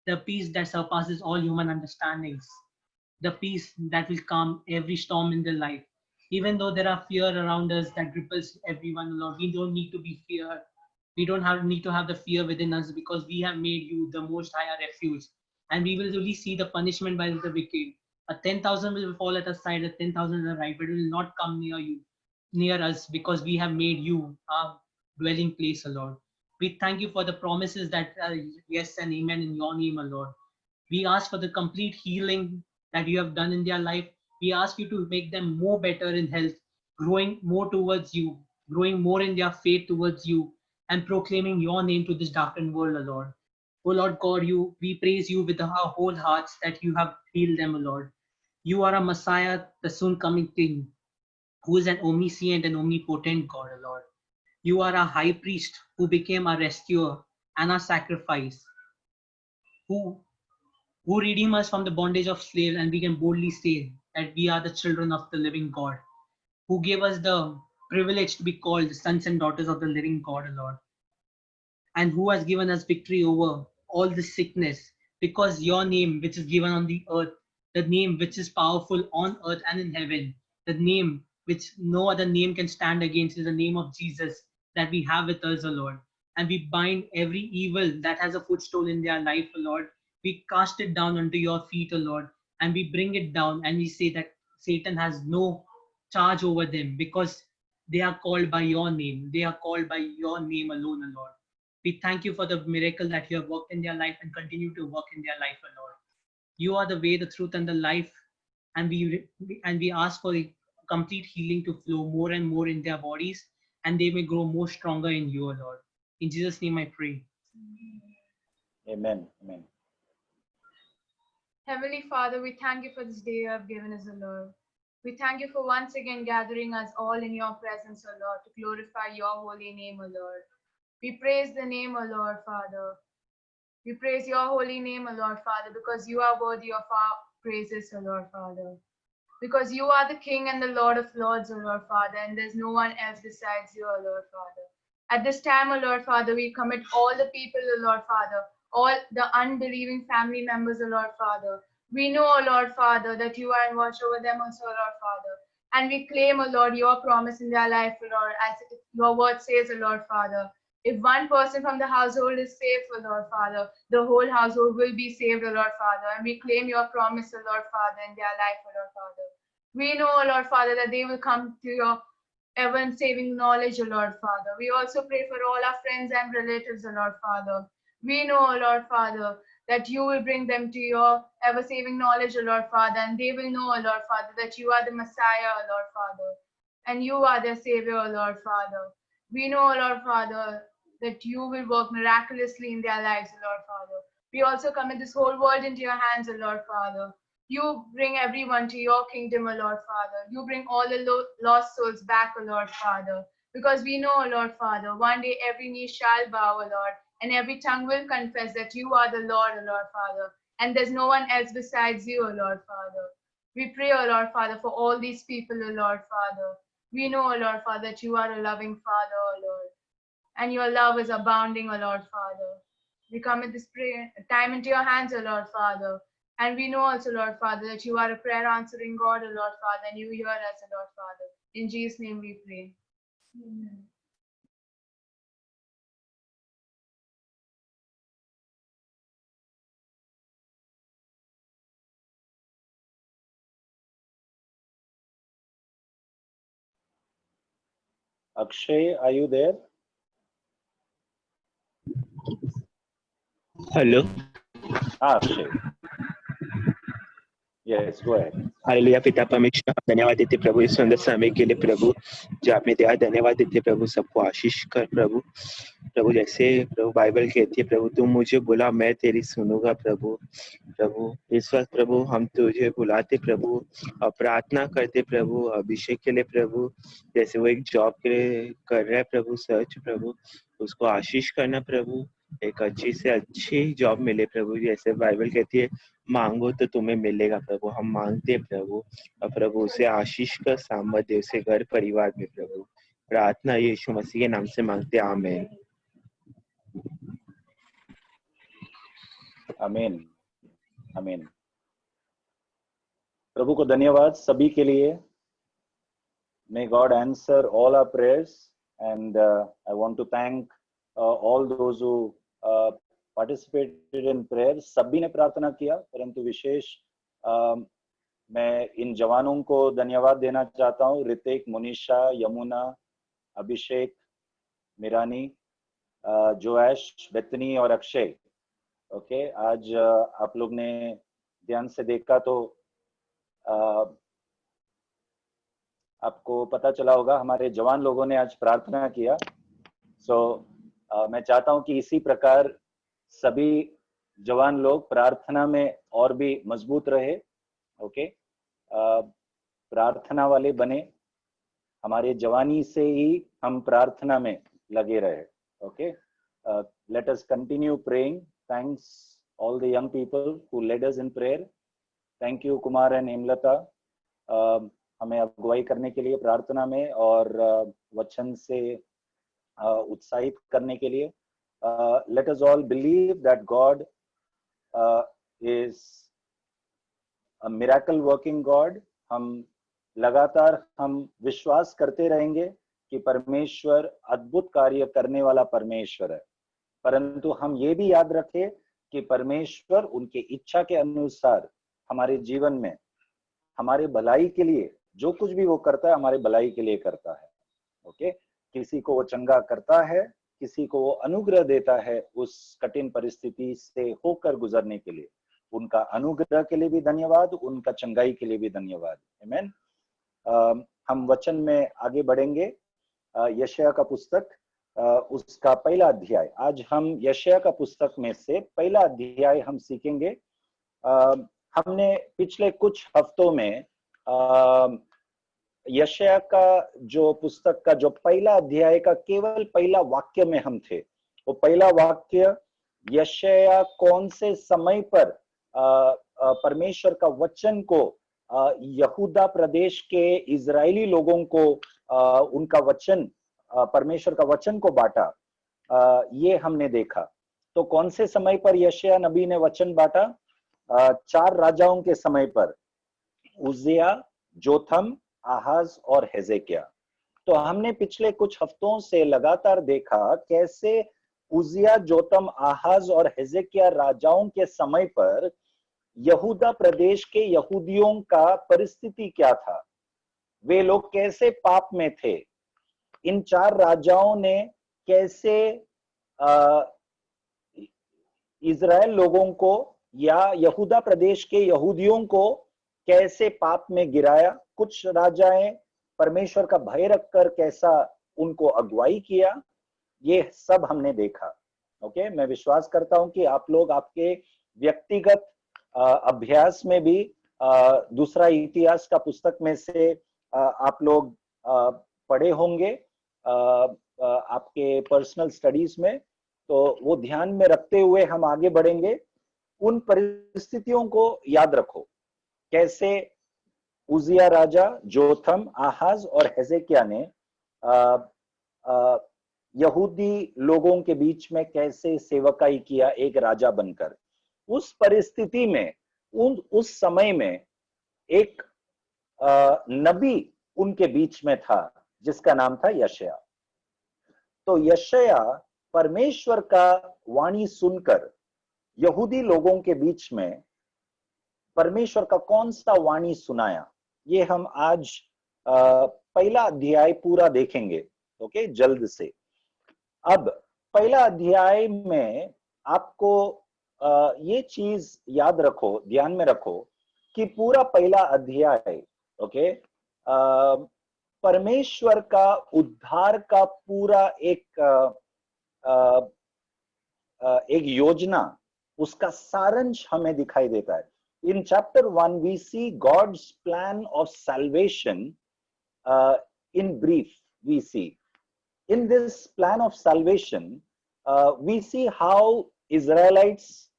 The peace that surpasses all human understandings. The peace that will calm every storm in their life. Even though there are fear around us that ripples everyone, Lord, we don't need to be feared. We don't need to have the fear within us, because we have made you the most higher refuge. And we will really see the punishment by the wicked. 10,000 will fall at our side, 10,000 at the right, but it will not come near us, because we have made you our dwelling place, O Lord. We thank you for the promises that are yes and amen in your name, O Lord. We ask for the complete healing that you have done in their life. We ask you to make them more better in health, growing more towards you, growing more in their faith towards you, and proclaiming your name to this darkened world, O Lord. O Lord God, we praise you with our whole hearts that you have healed them, O Lord. You are a Messiah, the soon coming King, who is an omniscient and omnipotent God, O Lord. You are a high priest who became our rescuer and our sacrifice, who redeem us from the bondage of slave, and we can boldly say that we are the children of the living God, who gave us the privilege to be called the sons and daughters of the living God, Lord, and who has given us victory over all the sickness, because your name which is given on the earth, the name which is powerful on earth and in heaven, the name which no other name can stand against, is the name of Jesus that we have with us, O Lord. And we bind every evil that has a footstool in their life, O Lord. We cast it down unto your feet, O Lord, and we bring it down, and we say that Satan has no charge over them, because they are called by your name. They are called by your name alone, O Lord. We thank you for the miracle that you have worked in their life and continue to work in their life, O Lord. You are the way, the truth, and the life, and we ask for the complete healing to flow more and more in their bodies, and they may grow more stronger in you, O Lord. In Jesus' name I pray. Amen. Amen. Heavenly Father, we thank you for this day you have given us, O Lord. We thank you for once again gathering us all in your presence, O Lord, to glorify your holy name, O Lord. We praise the name, O Lord, Father. We praise your holy name, O Lord, Father, because you are worthy of our praises, O Lord, Father. Because you are the King and the Lord of Lords, O Lord, Father, and there's no one else besides you, O Lord, Father. At this time, O Lord, Father, we commit all the people, O Lord, Father, all the unbelieving family members, O Lord, Father. We know, O Lord, Father, that you are in watch over them also, O Lord, Father. And we claim, O Lord, your promise in their life, O Lord, as your word says, O Lord, Father. If one person from the household is saved, O Lord, Father, the whole household will be saved, O Lord, Father. And we claim your promise, O Lord, Father, in their life, O Lord, Father. We know, O Lord, Father, that they will come to your ever-saving knowledge, O Lord, Father. We also pray for all our friends and relatives, O Lord, Father. We know, O Lord, Father, that you will bring them to your ever-saving knowledge, O Lord, Father, and they will know, O Lord, Father, that you are the Messiah, O Lord, Father, and you are their Savior, O Lord, Father. We know, O Lord, Father, that you will work miraculously in their lives, O Lord, Father. We also commit this whole world into your hands, O Lord, Father. You bring everyone to your kingdom, O Lord, Father. You bring all the lost souls back, O Lord, Father. Because we know, O Lord, Father, one day every knee shall bow, O Lord, and every tongue will confess that you are the Lord, O Lord, Father. And there's no one else besides you, O Lord, Father. We pray, O Lord, Father, for all these people, O Lord, Father. We know, O Lord, Father, that you are a loving Father, O Lord. And your love is abounding, O Lord, Father. We commit this prayer time into your hands, O Lord, Father. And we know also, Lord, Father, that you are a prayer answering God, O Lord, Father, and you hear us, O Lord, Father. In Jesus' name we pray. Amen. Akshay, are you there? Hello. Akshay. Yes, go ahead. Hallelujah पिता परमेश्वर धन्यवाद देते प्रभु इस सुंदर समय के लिए प्रभु जो आपने दिया धन्यवाद देते प्रभु सबको आशीष कर प्रभु प्रभु जैसे प्रभु बाइबल कहती है प्रभु तुम मुझे बुला मैं तेरी सुनूंगा प्रभु प्रभु इस वक्त प्रभु हम तुझे बुलाते प्रभु और प्रार्थना करते प्रभु अभिषेक के लिए प्रभु जैसे वो एक जॉब के लिए कर रहा है प्रभु सर्च प्रभु उसको आशीष करना प्रभु एक अच्छी से अच्छी जॉब मिले प्रभु जैसे बाइबल कहती है मांगो तो तुम्हें मिलेगा प्रभु हम मांगते हैं प्रभु और प्रभु उसे आशीष का सामर्थ्य उसे घर परिवार में प्रभु प्रार्थना यीशु मसीह के नाम से मांगते हैं आमीन आमीन आमीन प्रभु को धन्यवाद सभी के लिए May God answer all our prayers and I want to thank all those who participated in prayer. सभी ने प्रार्थना किया परंतु विशेष मैं इन जवानों को धन्यवाद देना चाहता हूँ ऋतिक मुनीषा यमुना अभिषेक मिरानी जोएश बेतनी और अक्षय ओके आज आप लोग ने ध्यान से देखा तो आपको पता चला होगा हमारे जवान लोगों ने आज प्रार्थना किया मैं चाहता हूं कि इसी प्रकार सभी जवान लोग प्रार्थना में और भी मजबूत रहे ओके प्रार्थना वाले बने हमारे जवानी से ही हम प्रार्थना में लगे रहे okay let us continue praying thanks all the young people who led us in prayer thank you Kumar and Hemlata हमें अगुवाई करने के लिए प्रार्थना में और वचन से उत्साहित करने के लिए late us all believe that God is a miracle working God हम लगातार हम विश्वास करते रहेंगे कि परमेश्वर अद्भुत कार्य करने वाला परमेश्वर है परंतु हम ये भी याद रखें कि परमेश्वर उनके इच्छा के अनुसार हमारे जीवन में हमारे भलाई के लिए जो कुछ भी वो करता है हमारे भलाई के लिए करता है ओके किसी को वो चंगा करता है किसी को वो अनुग्रह देता है उस कठिन परिस्थिति से होकर गुजरने के लिए उनका अनुग्रह के लिए भी धन्यवाद उनका चंगाई के लिए भी धन्यवाद आमीन हम वचन में आगे बढ़ेंगे यशायाह का पुस्तक उसका पहला अध्याय आज हम यशायाह का पुस्तक में से पहला अध्याय हम सीखेंगे हमने पिछले कुछ हफ्तों में यशायाह का जो पुस्तक का जो पहला अध्याय का केवल पहला वाक्य में हम थे। वो पहला वाक्य यशायाह कौन से समय पर परमेश्वर का वचन को यहूदा प्रदेश के इजरायली लोगों को उनका वचन परमेश्वर का वचन को बांटा, ये हमने देखा। तो कौन से समय पर यशायाह नबी ने वचन बांटा? 4 राजाओं के समय पर, उज्जिया, जोथम, आहाज और हेजेकिया। तो हमने पिछले कुछ हफ्तों से लगातार देखा कैसे उज्जिया, जोथम, आहाज और हेजेकिया राजाओं के समय पर यहूदा प्रदेश के यहूदियों का परिस्थिति क्या था, वे लोग कैसे पाप में थे। इन 4 राजाओं ने कैसे इजराइल लोगों को या यहूदा प्रदेश के यहूदियों को कैसे पाप में गिराया। कुछ राजाएं परमेश्वर का भय रखकर कैसा उनको अगुवाई किया, ये सब हमने देखा। ओके, मैं विश्वास करता हूं कि आप लोग आपके व्यक्तिगत अभ्यास में भी दूसरा इतिहास का पुस्तक में से आप लोग पढ़े होंगे आपके पर्सनल स्टडीज में। तो वो ध्यान में रखते हुए हम आगे बढ़ेंगे। उन परिस्थितियों को याद रखो, कैसे उजिया राजा, जोथम, आहाज और हेजेकिया ने यहूदी लोगों के बीच में कैसे सेवकाई किया एक राजा बनकर। उस परिस्थिति में उस समय में एक नबी उनके बीच में था जिसका नाम था यशायाह। तो यशायाह परमेश्वर का वाणी सुनकर यहूदी लोगों के बीच में परमेश्वर का कौन सा वाणी सुनाया, ये हम आज पहला अध्याय पूरा देखेंगे। ओके, जल्द से। अब पहला अध्याय में आपको ये चीज याद रखो, ध्यान में रखो कि पूरा पहला अध्याय, ओके, परमेश्वर का उद्धार का पूरा एक योजना, उसका सारांश हमें दिखाई देता है। In chapter 1 we see God's plan of salvation in brief. We see in this plan of salvation we see how Israelites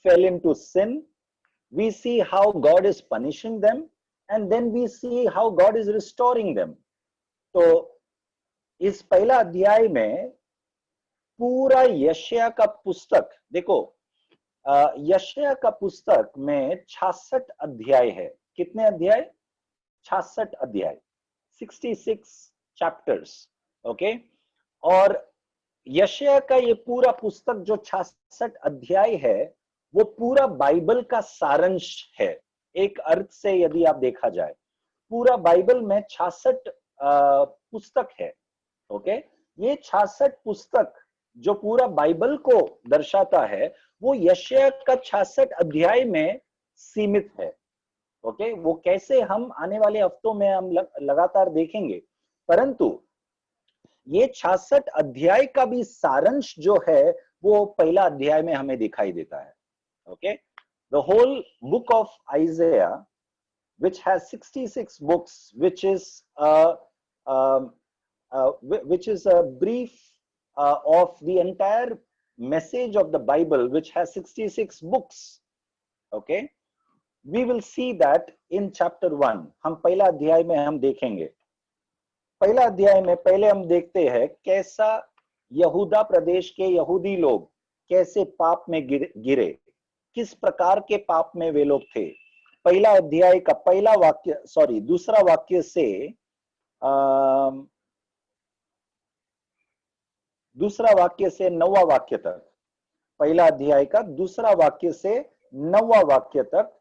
fell into sin, we see how God is punishing them, and then we see how God is restoring them. तो इस पहला अध्याय में पूरा यशायाह का पुस्तक देखो, यशायाह का पुस्तक में 66 अध्याय है। कितने अध्याय? 66 अध्याय, 66 चैप्टर्स। ओके, और यशायाह का ये पूरा पुस्तक जो 66 अध्याय है वो पूरा बाइबल का सारांश है। एक अर्थ से यदि आप देखा जाए, पूरा बाइबल में 66 पुस्तक है। ओके, ये 66 पुस्तक जो पूरा बाइबल को दर्शाता है वो यशायाह का 66 अध्याय में सीमित है। ओके, वो कैसे हम आने वाले हफ्तों में हम लगातार देखेंगे, परंतु ये 66 अध्याय का भी सारांश जो है वो पहला अध्याय में हमें दिखाई देता है। Okay, the whole book of Isaiah which has 66 books, which is a brief of the entire message of the Bible, which has 66 books. Okay, we will see that in chapter 1. हम पहला अध्याय में हम देखेंगे। पहला अध्याय में पहले हम देखते हैं कैसा यहूदा प्रदेश के यहूदी लोग कैसे पाप में गिरे, किस प्रकार के पाप में वे लोग थे। पहला अध्याय का पहला वाक्य, दूसरा वाक्य से दूसरा वाक्य से 9वां वाक्य तक, पहला अध्याय का दूसरा वाक्य से 9वां वाक्य तक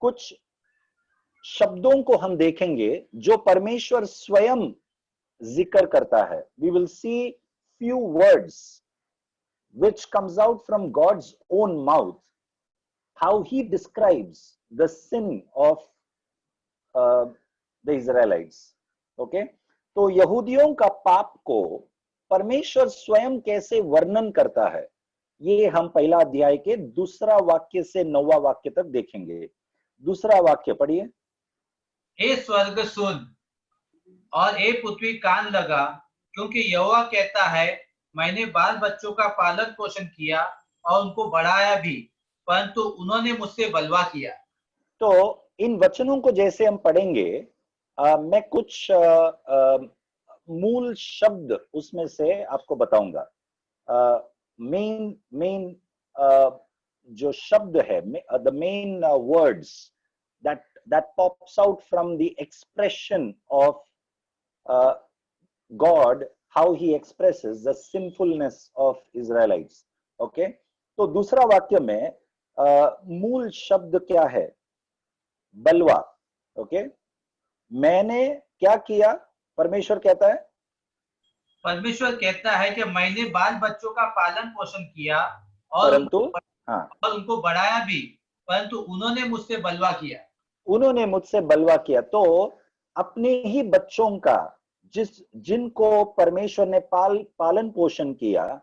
कुछ शब्दों को हम देखेंगे जो परमेश्वर स्वयं जिक्र करता है। We will see few words which comes out from God's own mouth, how he describes the sin of the Israelites. Okay, तो यहूदियों का पाप को परमेश्वर स्वयं कैसे वर्णन करता है, ये हम पहला अध्याय के दूसरा वाक्य से 9वां वाक्य तक देखेंगे। दूसरा वाक्य पढ़िए। हे स्वर्ग सुन और हे पृथ्वी कान लगा, क्योंकि यहोवा कहता है, मैंने बाल बच्चों का पालन पोषण किया और उनको बढ़ाया भी, परंतु उन्होंने मुझसे बलवा किया। तो इन वचनों को जैसे हम पढ़ेंगे, मैं कुछ मूल शब्द उसमें से आपको बताऊंगा। मेन जो शब्द है, the main words that pops out from the expression of God, how he expresses the sinfulness of Israelites. Okay, तो दूसरा वाक्य में मूल शब्द क्या है? बलवा। ओके, मैंने क्या किया? परमेश्वर कहता है, परमेश्वर कहता है कि मैंने बाल बच्चों का पालन पोषण किया और उनको बढ़ाया भी, परंतु उन्होंने मुझसे बलवा किया। उन्होंने मुझसे बलवा किया। तो अपने ही बच्चों का जिनको परमेश्वर ने पालन पोषण किया,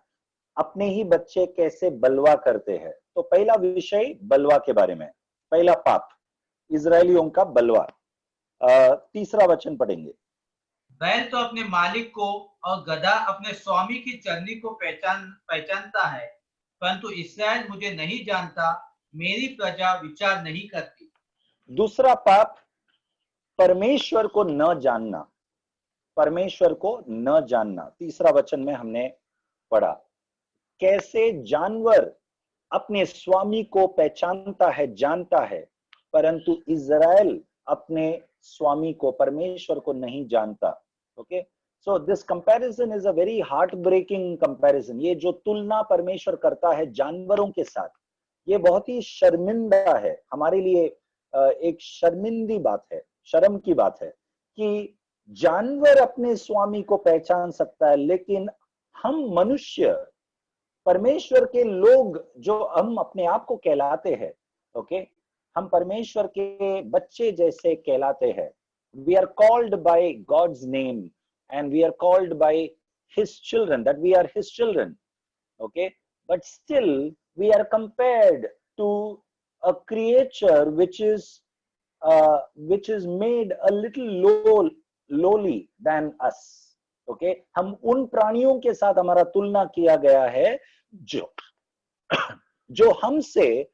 अपने ही बच्चे कैसे बलवा करते हैं। तो पहला विषय बलवा के बारे में, पहला पाप इजरायलियों का बलवा। तीसरा वचन पढ़ेंगे। बैल तो अपने मालिक को और गधा अपने स्वामी की चरनी को पहचानता है, परंतु इस्राएल मुझे नहीं जानता, मेरी प्रजा विचार नहीं करती। दूसरा पाप परमेश्वर को न जानना, परमेश्वर को न जानना। तीसरा वचन में हमने पढ़ा कैसे जानवर अपने स्वामी को पहचानता है, जानता है, परंतु इज़राइल अपने स्वामी को, परमेश्वर को नहीं जानता। Okay, so this comparison is a very heart breaking comparison. ये जो तुलना परमेश्वर करता है जानवरों के साथ, ये बहुत ही शर्मिंदा है हमारे लिए। एक शर्मिंदी बात है, शर्म की बात है कि जानवर अपने स्वामी को पहचान सकता है, लेकिन हम मनुष्य, परमेश्वर के लोग, जो हम अपने आप को कहलाते हैं, ओके, हम परमेश्वर के बच्चे जैसे कहलाते हैं। We are called by God's name and we are called by his children, that we are his children. Okay, but still we are compared to a creature which is made a little lowly than us. Okay, हम उन प्राणियों के साथ हमारा तुलना किया गया है जो हमसे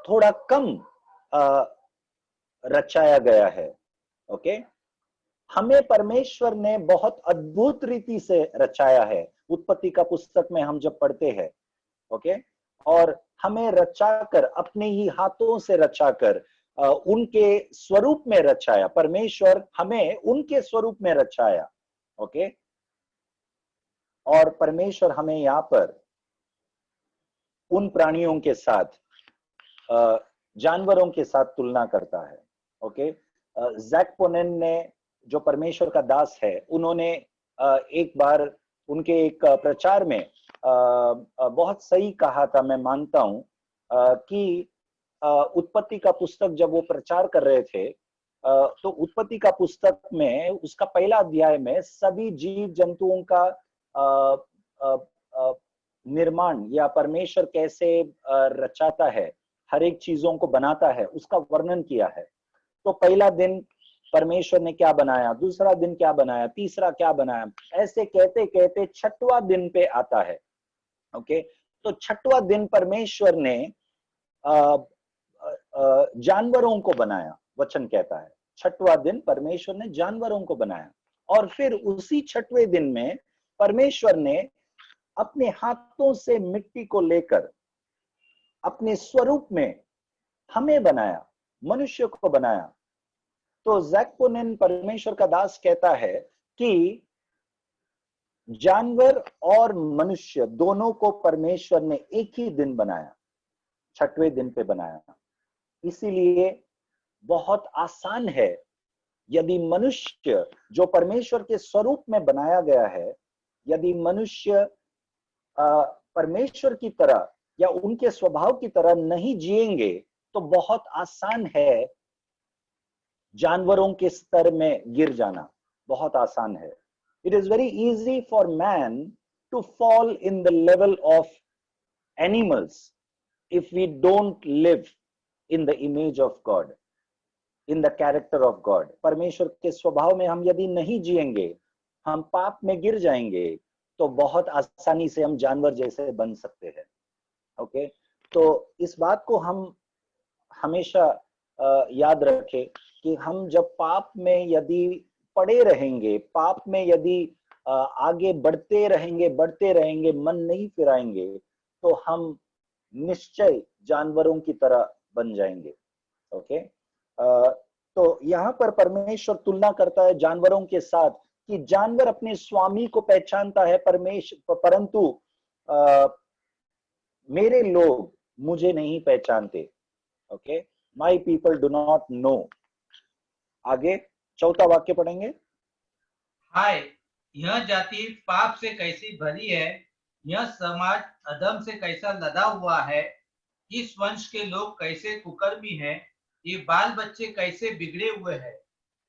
थोड़ा कम रचाया गया है। ओके, हमें परमेश्वर ने बहुत अद्भुत रीति से रचाया है। उत्पत्ति का पुस्तक में हम जब पढ़ते हैं, ओके, और हमें रचाकर, अपने ही हाथों से रचाकर, उनके स्वरूप में रचाया। परमेश्वर हमें उनके स्वरूप में रचाया। ओके, और परमेश्वर हमें यहाँ पर उन प्राणियों के साथ, जानवरों के साथ तुलना करता है। ओके, जैकपोनेन ने, जो परमेश्वर का दास है, उन्होंने एक बार उनके एक प्रचार में बहुत सही कहा था, मैं मानता हूं, कि उत्पत्ति का पुस्तक जब वो प्रचार कर रहे थे, तो उत्पत्ति का पुस्तक में उसका पहला अध्याय में सभी जीव जंतुओं का निर्माण, या परमेश्वर कैसे रचाता है, हर एक चीजों को बनाता है, उसका वर्णन किया है। तो पहला दिन परमेश्वर ने क्या बनाया, दूसरा दिन क्या बनाया, तीसरा क्या बनाया, ऐसे कहते कहते छठवां दिन पे आता है। ओके, तो छठवां दिन परमेश्वर ने जानवरों को बनाया। वचन कहता है छठवां दिन परमेश्वर ने जानवरों को बनाया, और फिर उसी छठवें दिन में परमेश्वर ने अपने हाथों से मिट्टी को लेकर अपने स्वरूप में हमें बनाया, मनुष्य को बनाया। तो जैकपोनेन, परमेश्वर का दास, कहता है कि जानवर और मनुष्य दोनों को परमेश्वर ने एक ही दिन बनाया, छठवें दिन पे बनाया। इसीलिए बहुत आसान है, यदि मनुष्य जो परमेश्वर के स्वरूप में बनाया गया है, यदि मनुष्य परमेश्वर की तरह या उनके स्वभाव की तरह नहीं जिएंगे, तो बहुत आसान है जानवरों के स्तर में गिर जाना, बहुत आसान है। It is very easy for man to fall in the level of animals if we don't live in the image of God, in the character of God. परमेश्वर के स्वभाव में हम यदि नहीं जिएंगे, हम पाप में गिर जाएंगे, तो बहुत आसानी से हम जानवर जैसे बन सकते हैं। ओके, तो इस बात को हम हमेशा याद रखें कि हम जब पाप में यदि पड़े रहेंगे, पाप में यदि आगे बढ़ते रहेंगे, मन नहीं फिराएंगे, तो हम निश्चय जानवरों की तरह बन जाएंगे। ओके, तो यहाँ पर परमेश्वर तुलना करता है जानवरों के साथ कि जानवर अपने स्वामी को पहचानता है परंतु मेरे लोग मुझे नहीं पहचानते। Okay, my people do not no. आगे चौथा वाक्य पढ़ेंगे। हाय, यह जाति पाप से कैसी भरी है, यह समाज अधर्म से कैसा लदा हुआ है, इस वंश के लोग कैसे कुकर्मी हैं, ये बाल बच्चे कैसे बिगड़े हुए हैं।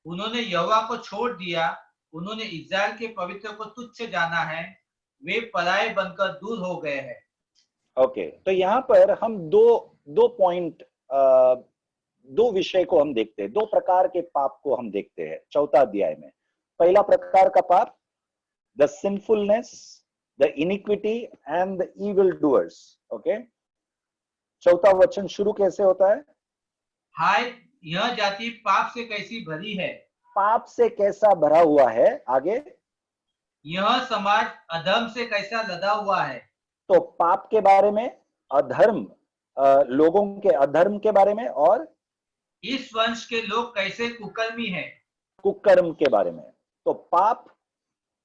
उन्होंने यहोवा को छोड़ दिया, उन्होंने इस्राएल के पवित्र को तुच्छ जाना है, वे पराये बनकर दूर हो गए हैं। ओके, तो यहाँ पर हम दो पॉइंट, दो विषय को हम देखते हैं, दो प्रकार के पाप को हम देखते हैं चौथा अध्याय में। पहला प्रकार का पाप, the sinfulness, the iniquity and the evil doers. Okay, चौथा वचन शुरू कैसे होता है? हाय, यह जाति पाप से कैसी भरी है। पाप से कैसा भरा हुआ है। आगे, यह समाज अधर्म से कैसा लदा हुआ है। तो पाप के बारे में, अधर्म, लोगों के अधर्म के बारे में, और इस वंश के लोग कैसे कुकर्मी हैं, कुकर्म के बारे में। तो पाप,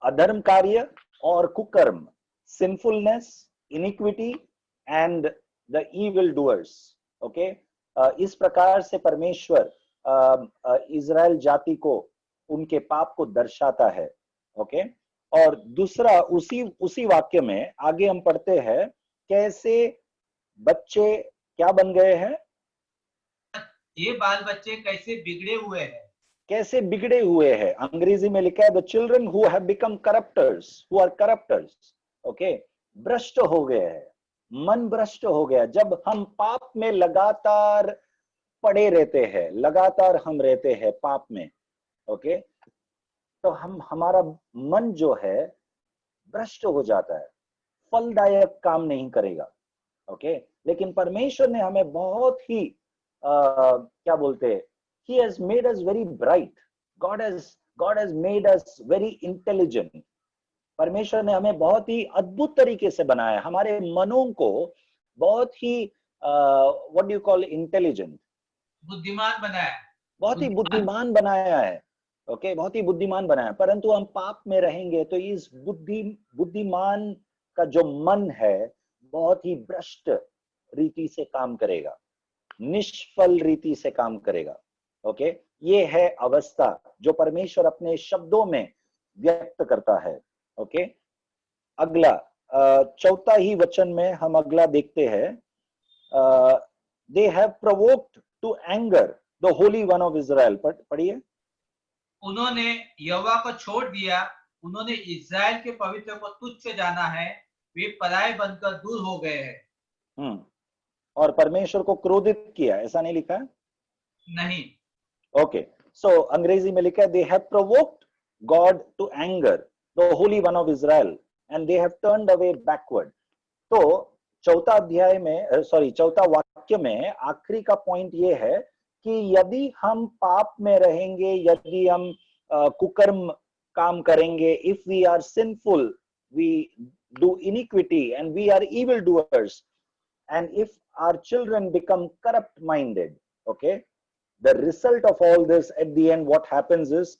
अधर्म कार्य और कुकर्म, sinfulness, iniquity and the evil doers. Okay, इस प्रकार से परमेश्वर इजराइल जाति को, उनके पाप को दर्शाता है। ओके, और दूसरा उसी वाक्य में आगे हम पढ़ते हैं कैसे बच्चे क्या बन गए हैं, ये बाल बच्चे कैसे बिगड़े हुए हैं। कैसे बिगड़े हुए हैं। अंग्रेजी में लिखा है the children who have become corruptors, who are corruptors. Okay, भ्रष्ट हो गए हैं, मन भ्रष्ट हो गया। जब हम पाप में लगातार पड़े रहते हैं, लगातार हम रहते हैं पाप में, ओके, तो हमारा मन जो है भ्रष्ट हो जाता है, फलदायक काम नहीं करेगा। ओके, लेकिन परमेश्वर ने हमें बहुत ही क्या बोलते हैं, He has made us very bright. God has made us very intelligent. परमेश्वर ने हमें बहुत ही अद्भुत तरीके से बनाया, हमारे मनों को बहुत ही what do you call intelligent, बुद्धिमान बनाया, बहुत ही बुद्धिमान बनाया है। ओके, बहुत ही बुद्धिमान बनाया, परंतु हम पाप में रहेंगे तो इस बुद्धिमान का जो मन है बहुत ही भ्रष्ट रीति से काम करेगा, निष्फल रीति से काम करेगा। ओके, ये है अवस्था जो परमेश्वर अपने शब्दों में व्यक्त करता है। ओके, अगला चौथा ही वचन में हम अगला देखते हैं, they have provoked to anger the holy one of Israel. पढ़िए। उन्होंने यहोवा को छोड़ दिया, उन्होंने इस्राएल के पवित्र को तुच्छ जाना है, वे पराये बनकर दूर हो गए हैं। और परमेश्वर को क्रोधित किया, ऐसा नहीं लिखा है? नहीं। ओके, सो अंग्रेजी में लिखा है they have provoked God to anger the holy one of Israel and they have turned away backward. तो चौथा अध्याय में, चौथा वाक्य में आखिरी का पॉइंट ये है कि यदि हम पाप में रहेंगे, यदि हम कुकर्म काम करेंगे, if we are sinful, we do iniquity and we are evil doers, and if our children become corrupt minded, okay, the result of all this at the end, what happens is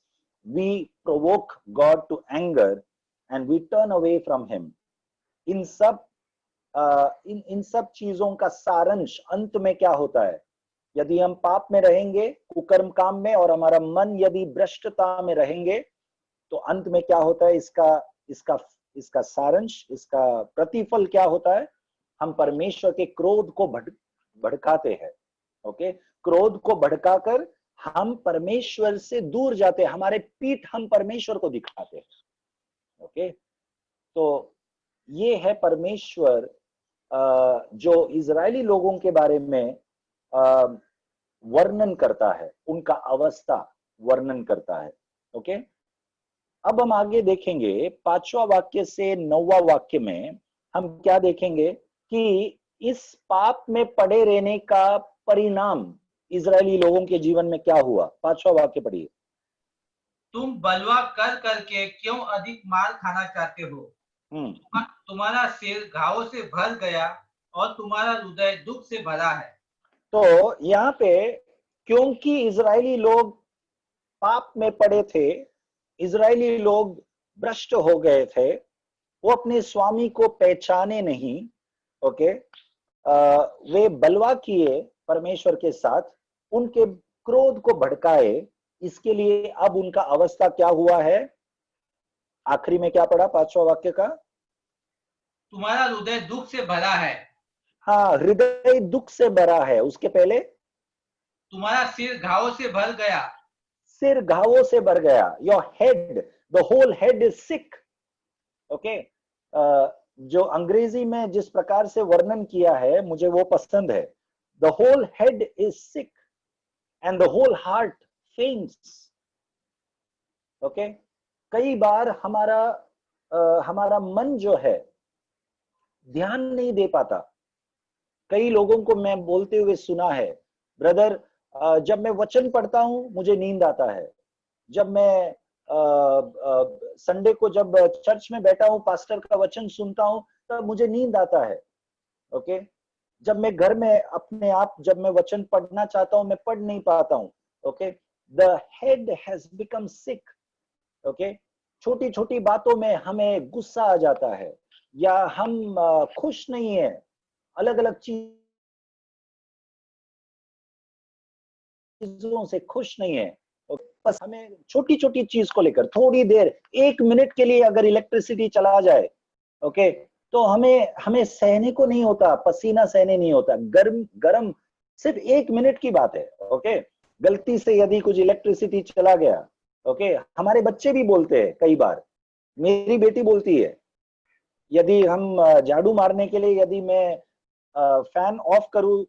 we provoke God to anger and we turn away from him. इन सब चीजों का सारांश अंत में क्या होता है? यदि हम पाप में रहेंगे, कुकर्म काम में, और हमारा मन यदि भ्रष्टता में रहेंगे, तो अंत में क्या होता है? इसका सारांश, इसका प्रतिफल क्या होता है? हम परमेश्वर के क्रोध को भड़काते हैं। ओके, क्रोध को भड़काकर हम परमेश्वर से दूर जाते हैं, हमारे पीठ हम परमेश्वर को दिखाते हैं। ओके, तो ये है परमेश्वर जो इजरायली लोगों के बारे में वर्णन करता है, उनका अवस्था वर्णन करता है। ओके, अब हम आगे देखेंगे 5वां वाक्य से 9वां वाक्य में हम क्या देखेंगे कि इस पाप में पड़े रहने का परिणाम इजरायली लोगों के जीवन में क्या हुआ। 5वां वाक्य पढ़िए। तुम बलवा कर करके क्यों अधिक मार खाना चाहते हो? तुम्हारा सिर घावों से भर गया और तुम्हारा हृदय दुख से भरा है। तो यहाँ पे क्योंकि इजरायली लोग पाप में पड़े थे, इजरायली लोग भ्रष्ट हो गए थे, वो अपने स्वामी को पहचाने नहीं। ओके, वे बलवा किए परमेश्वर के साथ, उनके क्रोध को भड़काए। इसके लिए अब उनका अवस्था क्या हुआ है? आखिरी में क्या पढ़ा 5वां वाक्य का? तुम्हारा हृदय दुख से भरा है। हाँ, हृदय दुख से भरा है। उसके पहले तुम्हारा सिर घावों से भर गया। सिर घावों से भर गया। Your head, the whole head is sick. Okay, जो अंग्रेजी में जिस प्रकार से वर्णन किया है मुझे वो पसंद है। The whole head is sick and the whole heart faints. Okay, कई बार हमारा मन जो है ध्यान नहीं दे पाता। कई लोगों को मैं बोलते हुए सुना है, ब्रदर जब मैं वचन पढ़ता हूं मुझे नींद आता है। जब मैं संडे को जब चर्च में बैठा हूं, पास्टर का वचन सुनता हूं, तब मुझे नींद आता है। ओके, जब मैं घर में अपने आप जब मैं वचन पढ़ना चाहता हूं, मैं पढ़ नहीं पाता हूं। Okay, the head has become sick. Okay, छोटी छोटी बातों में हमें गुस्सा आ जाता है, या हम खुश नहीं है, अलग अलग चीजों से खुश नहीं है। बस हमें छोटी छोटी चीज को लेकर थोड़ी देर, 1 मिनट के लिए अगर इलेक्ट्रिसिटी चला जाए, ओके, तो हमें सहने को नहीं होता, पसीना सहने नहीं होता, गरम सिर्फ 1 मिनट की बात है। ओके, गलती से यदि कुछ इलेक्ट्रिसिटी चला गया, ओके, हमारे बच्चे भी बोलते हैं, कई बार मेरी बेटी बोलती है, यदि हम झाड़ू मारने के लिए यदि मैं फैन ऑफ करूं,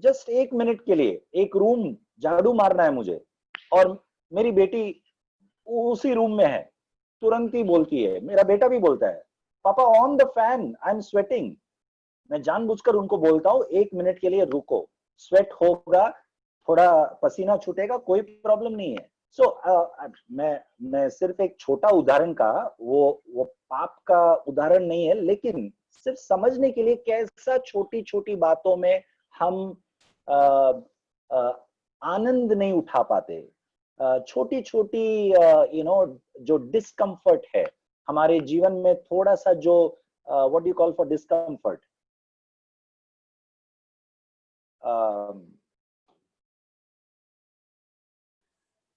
जस्ट 1 मिनट के लिए, एक रूम झाड़ू मारना है मुझे, और मेरी बेटी उसी रूम में है, तुरंत ही बोलती है, मेरा बेटा भी बोलता है, पापा on the fan, I am sweating. मैं जानबूझकर उनको बोलता हूँ 1 मिनट के लिए रुको, स्वेट होगा, थोड़ा पसीना छूटेगा, कोई प्रॉब्लम नहीं है। सो मैं सिर्फ एक छोटा उदाहरण का, वो पाप का उदाहरण नहीं है, लेकिन सिर्फ समझने के लिए कैसा छोटी छोटी बातों में हम आनंद नहीं उठा पाते। छोटी छोटी जो डिस्कम्फर्ट है हमारे जीवन में, थोड़ा सा जो what do you call for discomfort,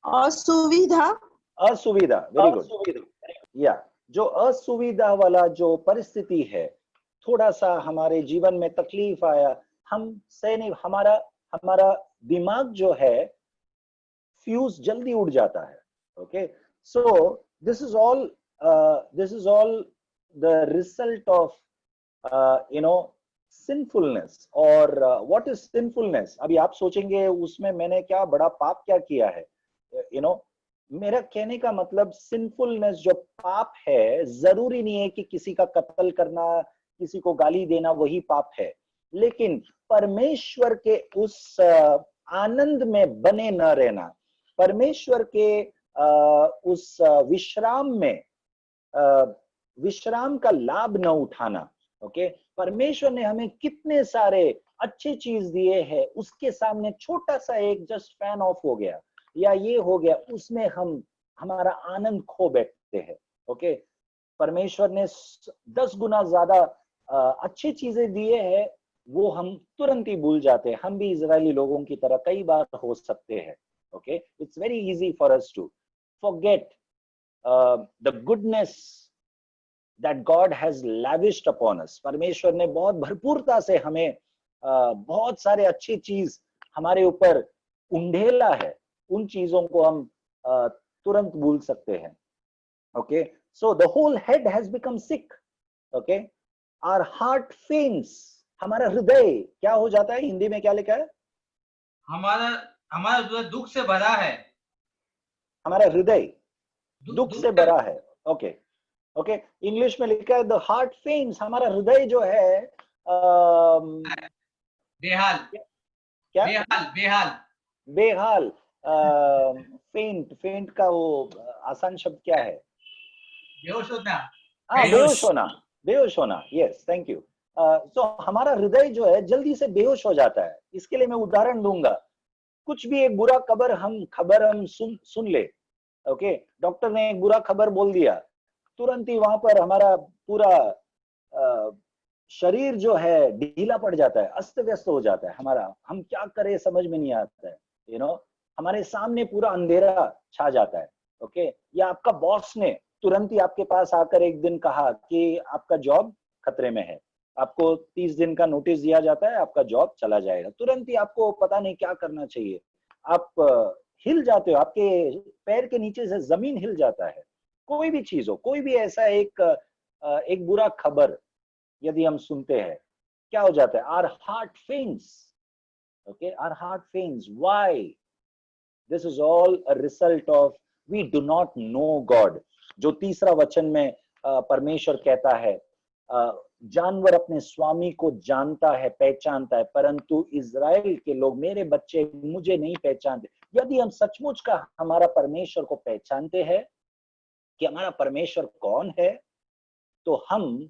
असुविधा। Very good. या जो असुविधा वाला जो परिस्थिति है, थोड़ा सा हमारे जीवन में तकलीफ आया, हम सह नहीं, हमारा दिमाग जो है फ्यूज जल्दी उड़ जाता है। Okay, so this is all the result of sinfulness. और व्हाट इज सिंफुलनेस? अभी आप सोचेंगे उसमें मैंने क्या बड़ा पाप क्या किया है। मेरा कहने का मतलब, सिंफुलनेस जो पाप है, जरूरी नहीं है कि किसी का कत्ल करना, किसी को गाली देना वही पाप है, लेकिन परमेश्वर के उस आनंद में बने न रहना, परमेश्वर के उस विश्राम में विश्राम का लाभ न उठाना। ओके, परमेश्वर ने हमें कितने सारे अच्छे चीज दिए हैं, उसके सामने छोटा सा एक जस्ट फैन ऑफ हो गया या ये हो गया, उसमें हमारा आनंद खो बैठते हैं। ओके, परमेश्वर ने 10 गुना ज्यादा अच्छी चीजें दिए हैं, वो हम तुरंत ही भूल जाते हैं। हम भी इजरायली लोगों की तरह कई बार हो सकते हैं। Okay, it's very easy for us to forget the goodness that God has lavished upon us. परमेश्वर ने बहुत भरपूरता से हमें बहुत सारे अच्छी चीज हमारे ऊपर उंडेला है, उन चीजों को हम तुरंत भूल सकते हैं। Okay, so the whole head has become sick. Okay, our heart faints, हमारा हृदय क्या हो जाता है? हिंदी में क्या लिखा है? हमारा हमारा हृदय दुख से भरा है। हमारा हृदय दुख दुख से भरा है। ओके ओके, इंग्लिश में लिखा है द हार्ट फेंट्स। हमारा हृदय जो है बेहाल, क्या बेहाल, बेहाल, बेहाल। फेंट, फेंट का वो आसान शब्द क्या है? बेहोश होना। हाँ, बेहोश होना, बेहोश होना। Yes, thank you. तो हमारा हृदय जो है जल्दी से बेहोश हो जाता है। इसके लिए मैं उदाहरण दूंगा। कुछ भी एक बुरा खबर हम सुन ले। ओके, डॉक्टर ने एक बुरा खबर बोल दिया, तुरंत ही वहां पर हमारा पूरा शरीर जो है ढीला पड़ जाता है, अस्त व्यस्त हो जाता है हमारा। हम क्या करें समझ में नहीं आता है। हमारे सामने पूरा अंधेरा छा जाता है। ओके, या आपका बॉस ने तुरंत ही आपके पास आकर एक दिन कहा कि आपका जॉब खतरे में है, आपको 30 दिन का नोटिस दिया जाता है, आपका जॉब चला जाएगा। तुरंत ही आपको पता नहीं क्या करना चाहिए, आप हिल जाते हो, आपके पैर के नीचे से जमीन हिल जाता है। कोई भी चीज हो, कोई भी ऐसा एक बुरा खबर यदि हम सुनते हैं, क्या हो जाता है? Our heart faints. Okay, our heart faints. Why? This is all a result of we do not know God. जो तीसरा वचन में परमेश्वर कहता है, जानवर अपने स्वामी को जानता है, पहचानता है, परंतु इजराइल के लोग, मेरे बच्चे, मुझे नहीं पहचानते। यदि हम सचमुच का हमारा परमेश्वर को पहचानते हैं कि हमारा परमेश्वर कौन है, तो हम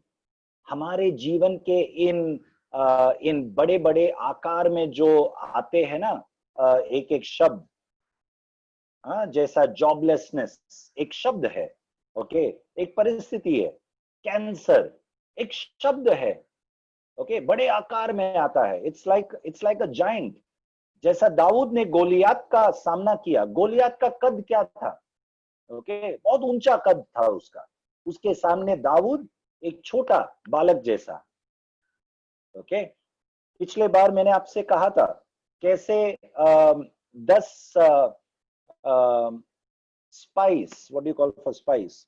हमारे जीवन के इन बड़े बड़े आकार में जो आते हैं ना, एक एक शब्द, जैसा जॉबलेसनेस एक शब्द है। ओके, एक परिस्थिति है। कैंसर एक शब्द है। ओके, बड़े आकार में आता है। It's like a giant. जैसा दाऊद ने गोलियात का सामना किया, गोलियात का कद क्या था? ओके, बहुत ऊंचा कद था उसका। उसके सामने दाऊद एक छोटा बालक जैसा। ओके, पिछले बार मैंने आपसे कहा था कैसे 10 spice, what do you call for spice,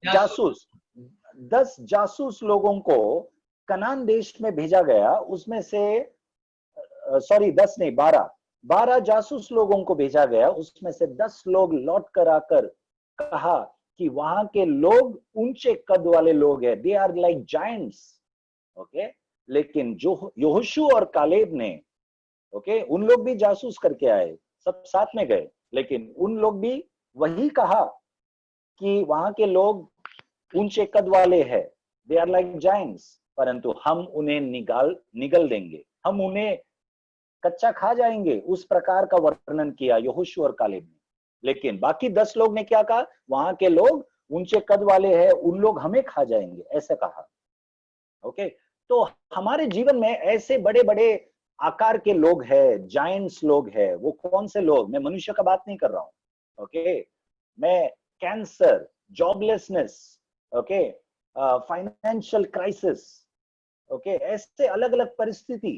जासूस, 10 जासूस लोगों को कनान देश में भेजा गया। उसमें से सॉरी 10 नहीं, 12 जासूस लोगों को भेजा गया। उसमें से 10 लोग लौट कर आकर कहा कि वहां के लोग ऊंचे कद वाले लोग हैं, they are like giants. Okay, लेकिन जो यहोशू और कालेब ने, ओके, उन लोग भी जासूस करके आए, सब साथ में गए, लेकिन उन लोग भी वही कहा कि वहां के लोग ऊंचे कद वाले हैं, दे आर लाइक जायंट्स, परंतु हम उन्हें निगल देंगे, हम उन्हें कच्चा खा जाएंगे। उस प्रकार का वर्णन किया यहोशू और कालेब ने। लेकिन बाकी 10 लोग ने क्या कहा? वहां के लोग ऊंचे कद वाले हैं, उन लोग हमें खा जाएंगे, ऐसे कहा। ओके, तो हमारे जीवन में ऐसे बड़े बड़े आकार के लोग हैं, जायंट्स लोग हैं। वो कौन से लोग? मैं मनुष्य का बात नहीं कर रहा हूं। ओके, मैं cancer, joblessness, okay, financial crisis, okay, ऐसे अलग अलग परिस्थिति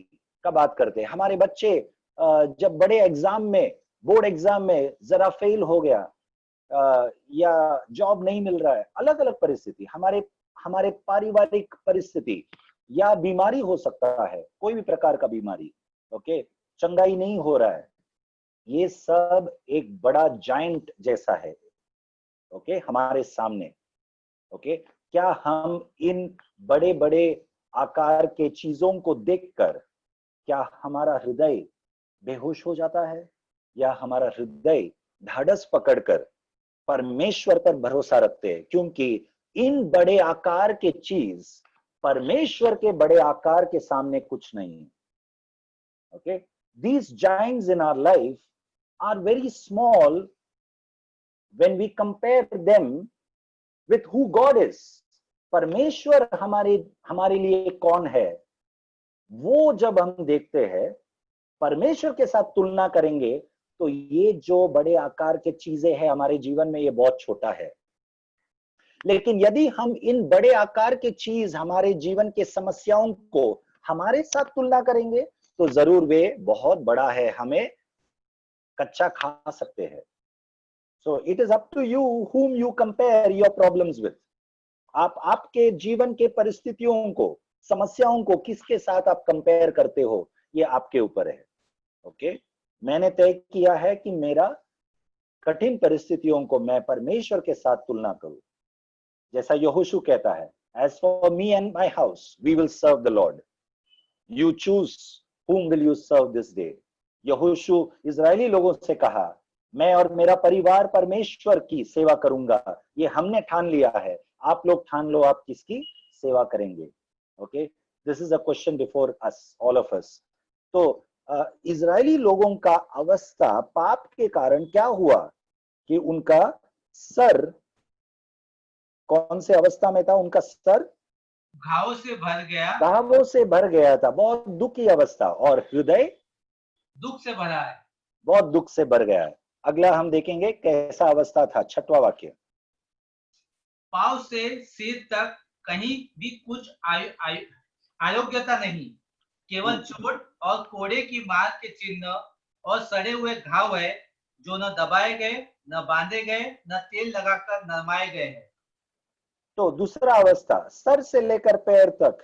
का बात करते हैं। हमारे बच्चे जब बड़े एग्जाम में, बोर्ड एग्जाम में जरा फेल हो गया, या जॉब नहीं मिल रहा है, अलग अलग परिस्थिति, हमारे पारिवारिक परिस्थिति, या बीमारी हो सकता है, कोई भी प्रकार का बीमारी, ओके, चंगाई नहीं हो रहा है। ये सब एक बड़ा जायंट जैसा है, ओके, हमारे सामने। ओके, क्या हम इन बड़े बड़े आकार के चीजों को देखकर क्या हमारा हृदय बेहोश हो जाता है, या हमारा हृदय ढाढ़स पकड़कर परमेश्वर पर भरोसा रखते हैं? क्योंकि इन बड़े आकार के चीज परमेश्वर के बड़े आकार के सामने कुछ नहीं है। Okay, these giants in our life are very small when we compare them with who God is. परमेश्वर हमारे लिए कौन है, वो जब हम देखते हैं, परमेश्वर के साथ तुलना करेंगे, तो ये जो बड़े आकार के चीजें हैं हमारे जीवन में, ये बहुत छोटा है। लेकिन यदि हम इन बड़े आकार के चीज, हमारे जीवन के समस्याओं को हमारे साथ तुलना करेंगे, तो जरूर वे बहुत बड़ा है, हमें कच्चा खा सकते हैं। So it is up to you whom you compare your problems with. आप आपके जीवन के परिस्थितियों को, समस्याओं को किसके साथ आप कंपेयर करते हो, ये आपके ऊपर है। ओके, मैंने तय किया है कि मेरा कठिन परिस्थितियों को मैं परमेश्वर के साथ तुलना करूं। जैसा यहोशू कहता है, as for me and my house we will serve the lord, you choose whom will you serve this day। यहोशू इजरायली लोगों से कहा, मैं और मेरा परिवार परमेश्वर की सेवा करूंगा, ये हमने ठान लिया है, आप लोग ठान लो आप किसकी सेवा करेंगे। Okay, this is a question before us, all of us. तो इजरायली लोगों का अवस्था पाप के कारण क्या हुआ कि उनका सर कौन से अवस्था में था? उनका सर घावों से भर गया, घावों से भर गया था, बहुत दुख की अवस्था, और हृदय दुख से भरा है, बहुत दुख से भर गया है। अगला हम देखेंगे कैसा अवस्था था, 6वां वाक्य। पांव से सिर तक कहीं भी कुछ अयोग्यता नहीं, केवल चोट और कोड़े की मार के चिन्ह और सड़े हुए घाव है, जो न दबाए गए, न बांधे गए, न तेल लगाकर नरमाए गए हैं। तो दूसरा अवस्था, सर से लेकर पैर तक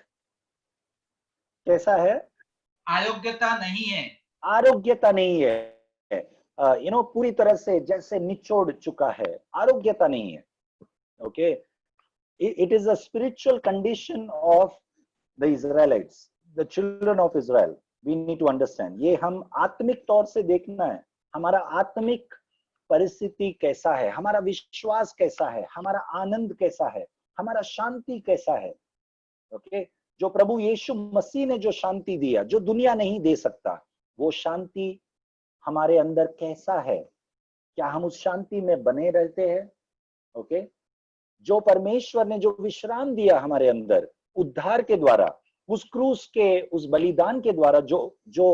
कैसा है? अयोग्यता नहीं है, आरोग्यता नहीं है, पूरी तरह से जैसे निचोड़ चुका है, आरोग्यता नहीं है। Okay, it is a spiritual condition of the Israelites, the children of Israel. We need to understand, ये हम आत्मिक तौर से देखना है, हमारा आत्मिक परिस्थिति कैसा है, हमारा विश्वास कैसा है, हमारा आनंद कैसा है, हमारा शांति कैसा है। ओके, जो प्रभु यीशु मसीह ने जो शांति दिया, जो दुनिया नहीं दे सकता, वो शांति हमारे अंदर कैसा है? क्या हम उस शांति में बने रहते हैं? ओके, जो परमेश्वर ने जो विश्राम दिया हमारे अंदर उद्धार के द्वारा, उस क्रूस के उस बलिदान के द्वारा जो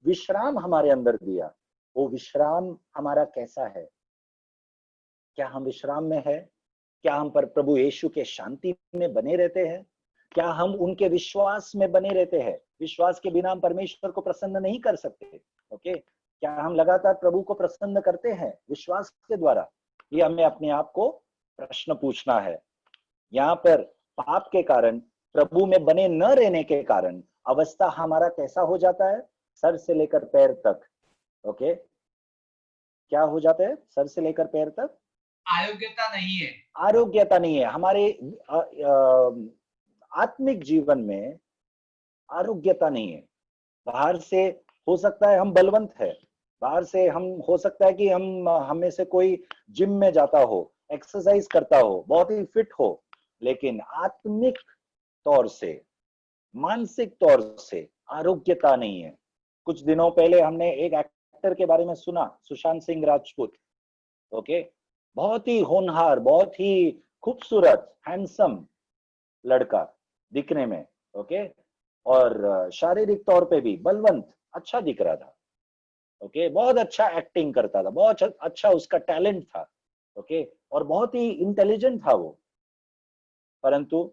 विश्राम हमारे अंदर दिया, वो विश्राम हमारा कैसा है? क्या हम विश्राम में है? क्या हम पर प्रभु यीशु के शांति में बने रहते हैं? क्या हम उनके विश्वास में बने रहते हैं? विश्वास के बिना हम परमेश्वर को प्रसन्न नहीं कर सकते। ओके, क्या हम लगातार प्रभु को प्रसन्न करते हैं विश्वास के द्वारा? ये हमें अपने आप को प्रश्न पूछना है। यहाँ पर पाप के कारण, प्रभु में बने न रहने के कारण अवस्था हमारा कैसा हो जाता है? सर से लेकर पैर तक। ओके, क्या हो जाता है? सर से लेकर पैर तक अयोग्यता नहीं है, आरोग्यता नहीं है। हमारे आत्मिक जीवन में आरोग्यता नहीं है। बाहर से हो सकता है हम बलवंत है, बाहर से हम हो सकता है कि हम में से कोई जिम में जाता हो, एक्सरसाइज करता हो, बहुत ही फिट हो, लेकिन आत्मिक तौर से, मानसिक तौर से आरोग्यता नहीं है। कुछ दिनों पहले हमने एक एक्टर के बारे में सुना, सुशांत सिंह राजपूत। ओके, बहुत ही होनहार, बहुत ही खूबसूरत, हैंडसम लड़का दिखने में। ओके, और शारीरिक तौर पे भी बलवंत, अच्छा दिख रहा था। ओके, बहुत अच्छा एक्टिंग करता था, बहुत अच्छा उसका टैलेंट था। ओके, और बहुत ही इंटेलिजेंट था वो, परंतु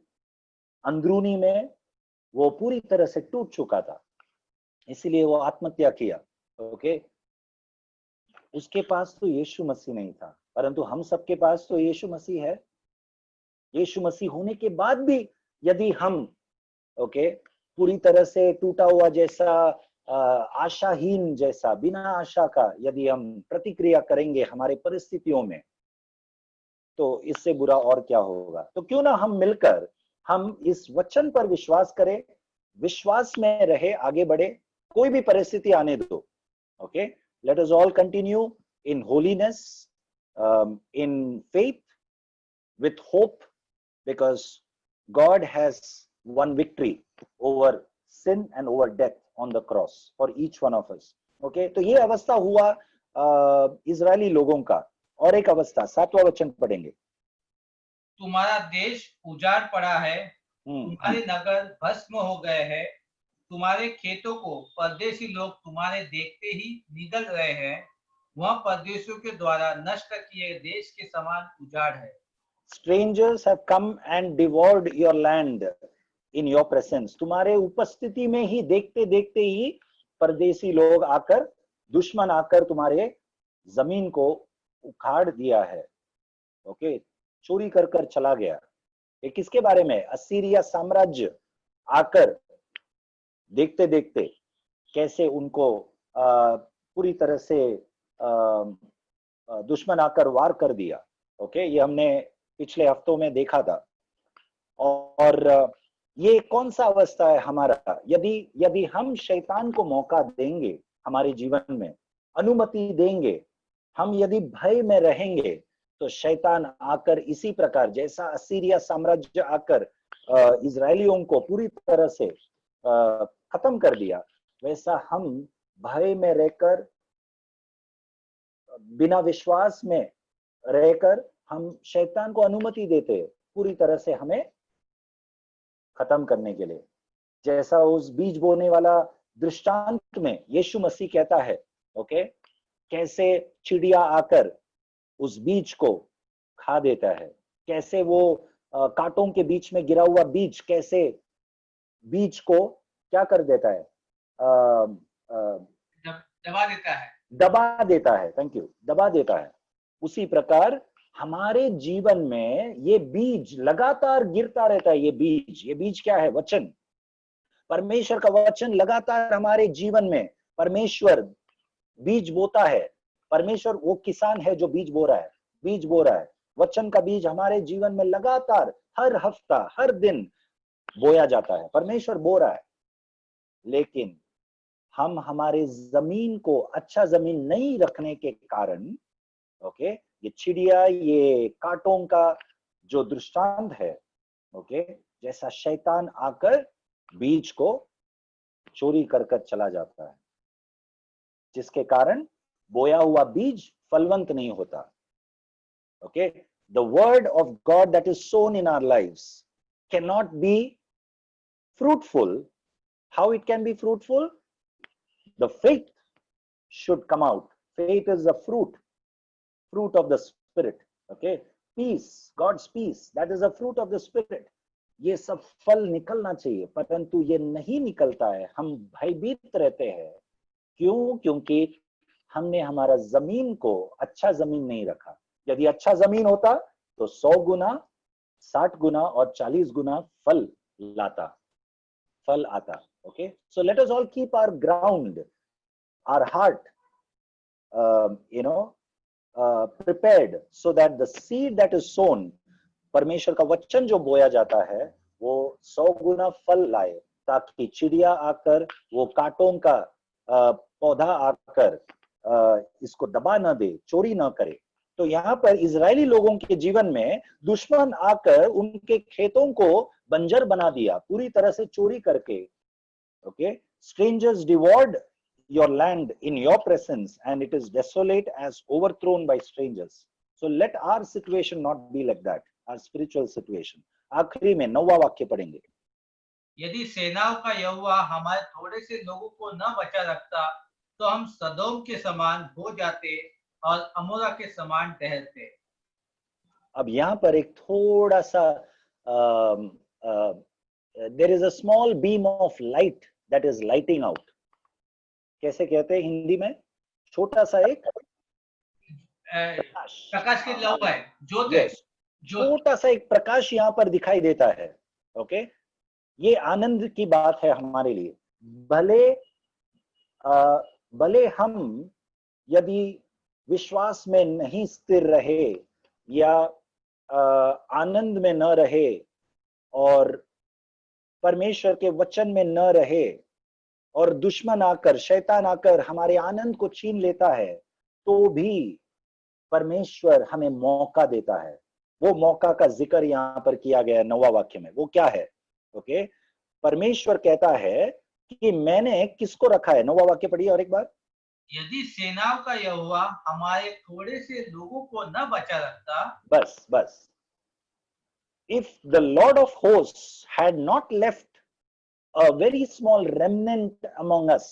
अंदरूनी में वो पूरी तरह से टूट चुका था, इसीलिए वो आत्महत्या किया। ओके, उसके पास तो यीशु मसीह नहीं था, परंतु हम सबके पास तो यीशु मसीह है। यीशु मसीह होने के बाद भी यदि हम पूरी तरह से टूटा हुआ जैसा, आशाहीन जैसा, बिना आशा का यदि हम प्रतिक्रिया करेंगे हमारे परिस्थितियों में, तो इससे बुरा और क्या होगा। तो क्यों ना हम मिलकर हम इस वचन पर विश्वास करें, विश्वास में रहे, आगे बढ़े, कोई भी परिस्थिति आने दो। Okay, let us all continue in holiness, in faith, with hope, because God has won victory over sin and over death on the cross for each one of us. Okay, तो ये अवस्था हुआ इजरायली लोगों का। और एक अवस्था, 7वां वचन पढ़ेंगे। तुम्हारा देश उजाड़ पड़ा है, तुम्हारे नगर भस्म हो गए हैं, तुम्हारे खेतों को परदेशी लोग तुम्हारे देखते ही निगल रहे हैं, वह परदेशियों के द्वारा नष्ट किए देश के समान उजाड़ है। Strangers have come and devoured your land in your presence. तुम्हारे उपस्थिति में ही, देखते देखते ही परदेशी लोग आकर, दुश्मन आकर तुम्हारे जमीन को उखाड़ दिया है। ओके, चोरी कर कर चला गया। ये किसके बारे में? असीरिया साम्राज्य आकर देखते देखते कैसे उनको पूरी तरह से दुश्मन आकर वार कर दिया। ओके, ये हमने पिछले हफ्तों में देखा था। और ये कौन सा अवस्था है हमारा? यदि हम शैतान को मौका देंगे हमारे जीवन में, अनुमति देंगे, हम यदि भय में रहेंगे, तो शैतान आकर इसी प्रकार जैसा असीरिया साम्राज्य आकर इजरायलियों को पूरी तरह से खत्म कर दिया, वैसा हम भय में रहकर, बिना विश्वास में रहकर हम शैतान को अनुमति देते हैं पूरी तरह से हमें खत्म करने के लिए। जैसा उस बीज बोने वाला दृष्टांत में यीशु मसीह कहता है, ओके, कैसे चिड़िया आकर उस बीज को खा देता है, कैसे वो कांटों के बीच में गिरा हुआ बीज कैसे बीज को क्या कर देता है, दबा देता है, दबा देता है। थैंक यू, दबा देता है। उसी प्रकार हमारे जीवन में ये बीज लगातार गिरता रहता है। ये बीज क्या है? वचन, परमेश्वर का वचन लगातार हमारे जीवन में परमेश्वर बीज बोता है। परमेश्वर वो किसान है जो बीज बो रहा है। वचन का बीज हमारे जीवन में लगातार हर हफ्ता हर दिन बोया जाता है, परमेश्वर बो रहा है। लेकिन हम हमारे जमीन को अच्छा जमीन नहीं रखने के कारण, ओके, ये चिड़िया, ये कांटों का जो दृष्टांत है, ओके, जैसा शैतान आकर बीज को चोरी कर चला जाता है, जिसके कारण बोया हुआ बीज फलवंत नहीं होता। Okay, the word of God that is sown in our lives cannot be fruitful. How it can be fruitful? The faith should come out. Faith is the fruit of the spirit. Okay, peace, God's peace, that is a fruit of the spirit. ये सब फल निकलना चाहिए, परंतु ये नहीं निकलता है। हम भयभीत रहते हैं। क्यों? क्योंकि हमने हमारा जमीन को अच्छा जमीन नहीं रखा। यदि अच्छा जमीन होता तो 100 गुना, 60 गुना और 40 गुना फल आता। Okay, so let us all keep our ground, our heart, prepared so that the seed that is sown, परमेश्वर का वचन जो बोया जाता है, वो 100 गुना फल लाए, ताकि चिड़िया आकर वो कांटों का पौधा आकर इसको दबा न दे, चोरी न करे। तो यहाँ पर इजरायली लोगों के जीवन में दुश्मन आकर उनके खेतों को बंजर बना दिया, पूरी तरह से चोरी करके। Okay, strangers devoured your land in your presence and it is desolate as overthrown by strangers. So let our situation not be like that, our spiritual situation. आखिरी में 9वां वाक्य पढ़ेंगे। यदि सेनाओं का यहोवा हमारे थोड़े से लोगों को न बचा रखता, तो हम सदोम के समान हो जाते और अमोरा के समान ठहरते। अब यहाँ पर एक थोड़ा सा there is a small beam of light that is lighting out. कैसे कहते हैं हिंदी में? छोटा सा एक प्रकाश की लौ है, ज्योत है। छोटा सा एक प्रकाश यहाँ पर दिखाई देता है। ओके, ये आनंद की बात है हमारे लिए। भले हम यदि विश्वास में नहीं स्थिर रहे या आनंद में न रहे और परमेश्वर के वचन में न रहे और दुश्मन आकर, शैतान आकर हमारे आनंद को छीन लेता है, तो भी परमेश्वर हमें मौका देता है। वो मौका का जिक्र यहाँ पर किया गया है 9वां वाक्य में। वो क्या है? ओके, परमेश्वर कहता है कि मैंने किसको रखा है। 9वां वाक्य पढ़िए और एक बार। यदि सेनाओं का यहोवा हमारे थोड़े से लोगों को न बचा रखता, बस if the Lord of hosts had not left a very small remnant among us,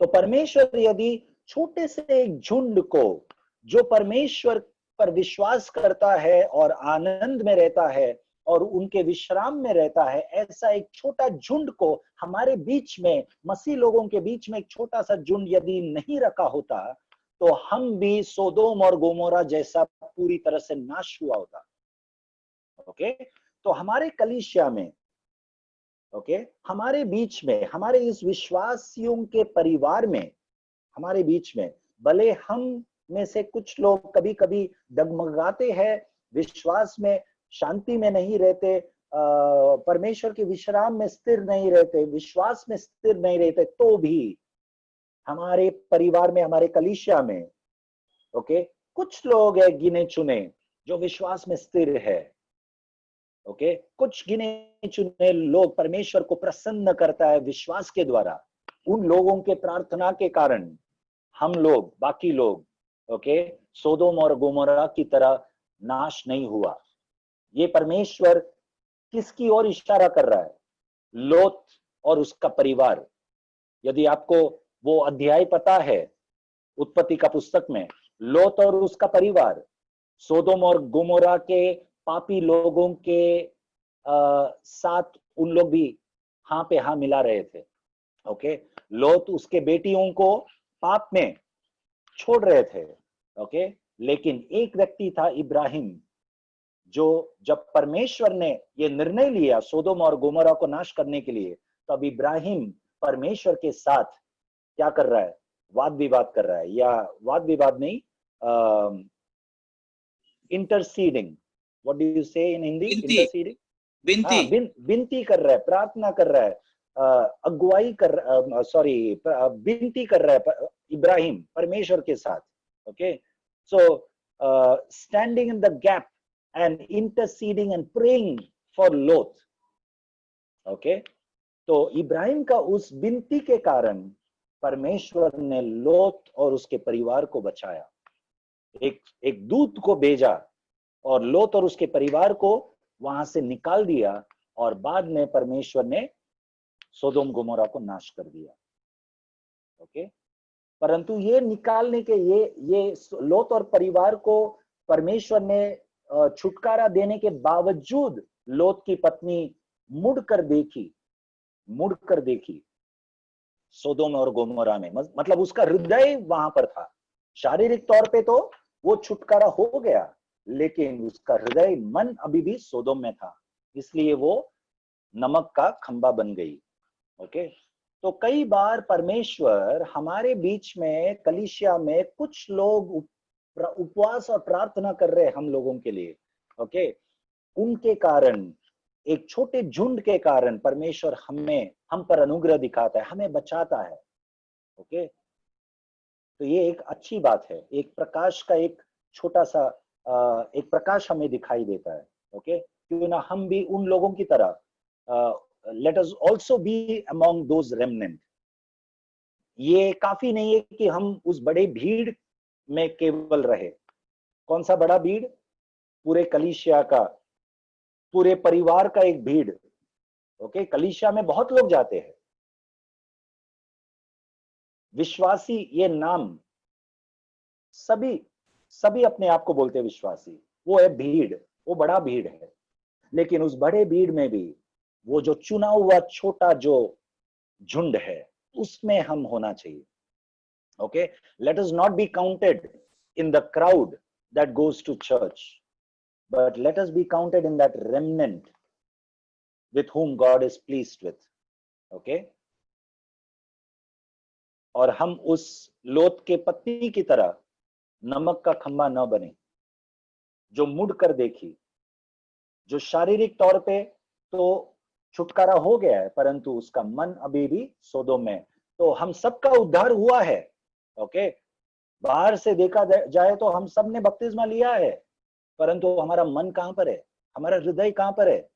तो परमेश्वर यदि छोटे से एक झुंड को, जो परमेश्वर पर विश्वास करता है और आनंद में रहता है और उनके विश्राम में रहता है, ऐसा एक छोटा झुंड को हमारे बीच में, मसीह लोगों के बीच में एक छोटा सा झुंड यदि नहीं रखा होता, तो हम भी सोदोम और गोमोरा जैसा पूरी तरह से नाश हुआ होता। ओके, तो हमारे कलीसिया में, ओके, हमारे बीच में, हमारे इस विश्वासियों के परिवार में हमारे बीच में। भले हम में से कुछ लोग कभी कभी डगमगाते हैं, विश्वास में शांति में नहीं रहते, परमेश्वर के विश्राम में स्थिर नहीं रहते, विश्वास में स्थिर नहीं रहते, तो भी हमारे परिवार में, हमारे कलीसिया में ओके कुछ लोग है गिने चुने जो विश्वास में स्थिर है। ओके कुछ गिने चुने लोग परमेश्वर को प्रसन्न करता है विश्वास के द्वारा। उन लोगों के प्रार्थना के कारण हम लोग, बाकी लोग ओके सोदोम और गोमोरा की तरह नाश नहीं हुआ। ये परमेश्वर किसकी ओर इशारा कर रहा है? लोत और उसका परिवार। यदि आपको वो अध्याय पता है उत्पत्ति का पुस्तक में, लोत और उसका परिवार सोदोम और गोमोरा के पापी लोगों के साथ उन लोग भी हाँ पे हाँ मिला रहे थे। ओके लोत उसके बेटियों को पाप में छोड़ रहे थे। ओके लेकिन एक व्यक्ति था इब्राहिम, जो जब परमेश्वर ने ये निर्णय लिया सोदोम और गोमोरा को नाश करने के लिए, तब इब्राहिम परमेश्वर के साथ क्या कर रहा है? वाद विवाद कर रहा है, या वाद विवाद नहीं, इंटरसीडिंग, व्हाट डू यू से इन हिंदी? इंटरसीडिंग, विनती कर रहा है, प्रार्थना कर रहा है, अगुवाई कर, सॉरी विनती कर रहा है इब्राहिम परमेश्वर के साथ। Okay so standing in the gap and interceding and praying for Lot. Okay तो इब्राहिम का उस विनती के कारण परमेश्वर ने लोत और उसके परिवार को बचाया। एक दूत को भेजा और लोत और उसके परिवार को वहां से निकाल दिया, और बाद में परमेश्वर ने सोदोम गोमोरा को नाश कर दिया। ओके परंतु ये निकालने के ये लोत और परिवार को परमेश्वर ने छुटकारा देने के बावजूद लोत की पत्नी मुड़कर देखी सोदोम और गोमोरा में। मतलब उसका हृदय वहां पर था। शारीरिक तौर पे तो वो छुटकारा हो गया, लेकिन उसका हृदय, मन अभी भी सोदोम में था, इसलिए वो नमक का खंबा बन गई। ओके तो कई बार परमेश्वर हमारे बीच में, कलीसिया में कुछ लोग उपवास और प्रार्थना कर रहे हैं हम लोगों के लिए। ओके उनके कारण, एक छोटे झुंड के कारण परमेश्वर हम पर अनुग्रह दिखाता है, हमें बचाता है। ओके तो ये एक अच्छी बात है। एक प्रकाश का एक छोटा सा एक प्रकाश हमें दिखाई देता है। ओके क्यों ना हम भी उन लोगों की तरह, let us also be among those remnant. ये काफी नहीं है कि हम उस बड़े भीड़ में केवल रहे। कौन सा बड़ा भीड़? पूरे कलीसिया का, पूरे परिवार का एक भीड़। ओके कलीसिया में बहुत लोग जाते हैं, विश्वासी ये नाम सभी अपने आप को बोलते हैं विश्वासी। वो है भीड़, वो बड़ा भीड़ है। लेकिन उस बड़े भीड़ में भी वो जो चुना हुआ छोटा जो झुंड है, उसमें हम होना चाहिए। Okay, let us not be counted in the crowd that goes to church, but let us be counted in that remnant with whom God is pleased with. Okay, और हम उस लोत के पत्नी की तरह नमक का खंबा न बने, जो मुड़कर देखी, जो शारीरिक तौर पे तो छुटकारा हो गया है, परंतु उसका मन अभी भी सोदोम में। तो हम सबका उद्धार हुआ है। ओके बाहर से देखा जाए तो हम सब ने बपतिस्मा लिया है, परंतु हमारा मन कहां पर है? हमारा हृदय कहां पर है?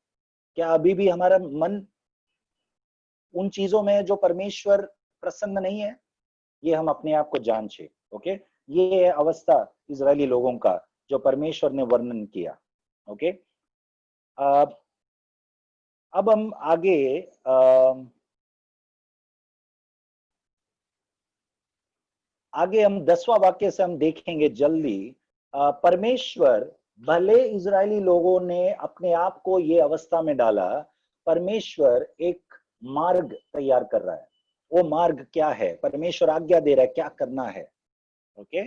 क्या अभी भी हमारा मन उन चीजों में जो परमेश्वर प्रसन्न नहीं है? ये हम अपने आप को जांचे। ओके ये है अवस्था इजरायली लोगों का जो परमेश्वर ने वर्णन किया। ओके अब हम आगे हम 10वां वाक्य से हम देखेंगे जल्दी। परमेश्वर, भले इजरायली लोगों ने अपने आप को ये अवस्था में डाला, परमेश्वर एक मार्ग तैयार कर रहा है। वो मार्ग क्या है? परमेश्वर आज्ञा दे रहा है क्या करना है। ओके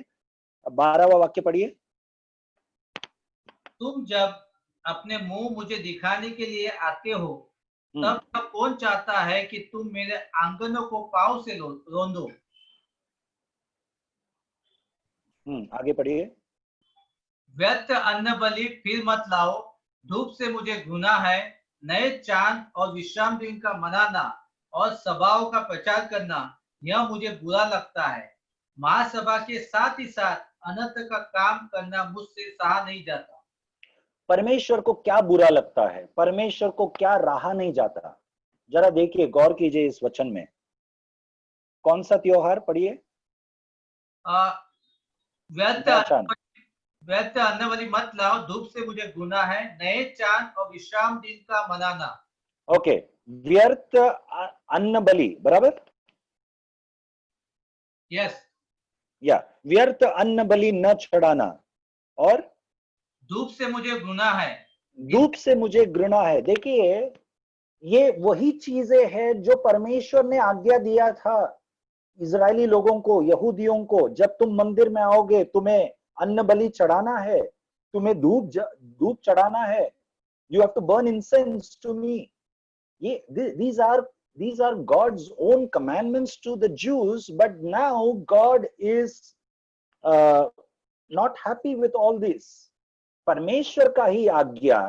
12वां वाक्य पढ़िए। तुम जब अपने मुंह मुझे दिखाने के लिए आते हो, तब कौन चाहता है कि तुम मेरे आंगनों को पांव से रौंदो? आगे पढ़िए। व्यर्थ अन्न बलि फिर मत लाओ, धूप से मुझे घृणा है। नए चांद और विश्राम दिन का मनाना और सभाओं का प्रचार करना, यह मुझे बुरा लगता है। महासभा के साथ ही साथ अनर्थ का काम करना मुझसे सहा नहीं जाता। परमेश्वर को क्या बुरा लगता है, परमेश्वर को क्या रहा नहीं जाता? जरा देखिए, गौर कीजिए इस वचन में। कौन सा त्योहार? पढ़िए। व्यर्थ अन्न बलि मत लाओ, धूप से मुझे घृणा है। नए चांद और विश्राम दिन का मनाना। ओके, व्यर्थ अन्न बलि, बराबर? यस। या व्यर्थ अन्न बलि न चढ़ाना, और धूप से मुझे घृणा है। धूप से मुझे घृणा है। देखिए, ये वही चीजें हैं जो परमेश्वर ने आज्ञा दिया था इजरायली लोगों को, यहूदियों को। जब तुम मंदिर में आओगे, तुम्हें अन्न बलि चढ़ाना है, तुम्हें धूप चढ़ाना है। You have to burn incense to me. ये these are God's own commandments to the Jews, but now God is not happy with all this. परमेश्वर का ही आज्ञा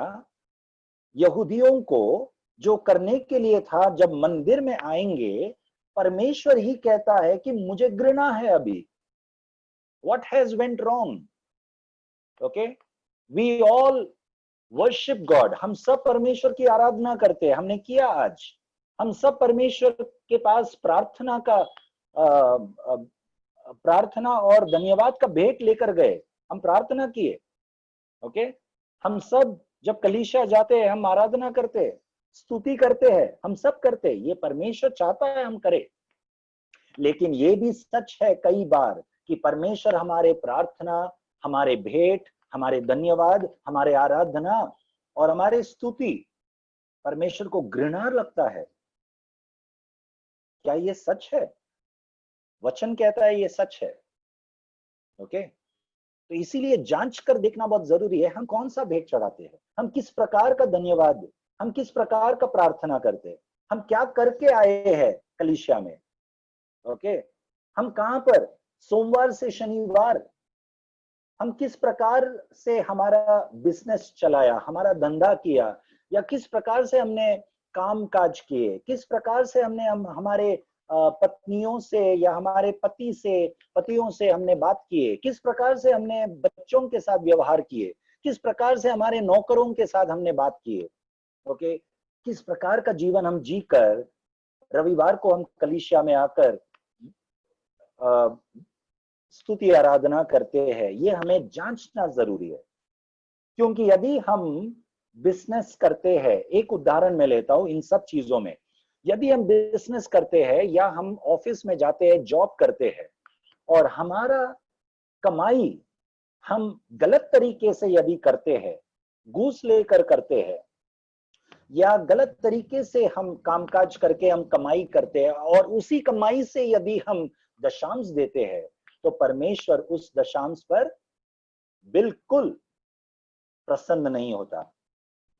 यहूदियों को जो करने के लिए था, जब मंदिर में आएंगे, परमेश्वर ही कहता है कि मुझे घृणा है अभी। What has went wrong? Okay, we all worship God. हम सब परमेश्वर की आराधना करते हैं, हमने किया आज। हम सब परमेश्वर के पास प्रार्थना और धन्यवाद का भेंट लेकर गए, हम प्रार्थना किए। ओके, हम सब जब कलीसिया जाते हैं, हम आराधना करते हैं, स्तुति करते हैं, हम सब करते हैं। ये परमेश्वर चाहता है हम करें। लेकिन ये भी सच है कई बार कि परमेश्वर हमारे प्रार्थना, हमारे भेंट, हमारे धन्यवाद, हमारे आराधना और हमारे स्तुति, परमेश्वर को घृणा लगता है। क्या ये सच है? वचन कहता है ये सच है। ओके, तो इसीलिए जांच कर देखना बहुत जरूरी है। हम कौन सा भेंट चढ़ाते हैं, हम किस प्रकार का धन्यवाद, हम किस प्रकार का प्रार्थना करते हैं, हम क्या करके आए हैं कलीसिया में। ओके, हम कहां पर सोमवार से शनिवार हम किस प्रकार से हमारा बिजनेस चलाया, हमारा धंधा किया, या किस प्रकार से हमने काम काज किए, किस प्रकार से हमने हमारे पत्नियों से या हमारे पतियों से हमने बात किए, किस प्रकार से हमने बच्चों के साथ व्यवहार किए, किस प्रकार से हमारे नौकरों के साथ हमने बात किए। ओके, किस प्रकार का जीवन हम जीकर रविवार को हम कलीसिया में आकर स्तुति आराधना करते हैं, ये हमें जांचना जरूरी है। क्योंकि यदि हम बिजनेस करते हैं, एक उदाहरण मैं लेता हूं इन सब चीजों में, यदि हम बिजनेस करते हैं या हम ऑफिस में जाते हैं, जॉब करते हैं, और हमारा कमाई हम गलत तरीके से यदि करते हैं, घूस लेकर करते हैं, या गलत तरीके से हम कामकाज करके हम कमाई करते हैं, और उसी कमाई से यदि हम दशांश देते हैं, तो परमेश्वर उस दशांश पर बिल्कुल प्रसन्न नहीं होता।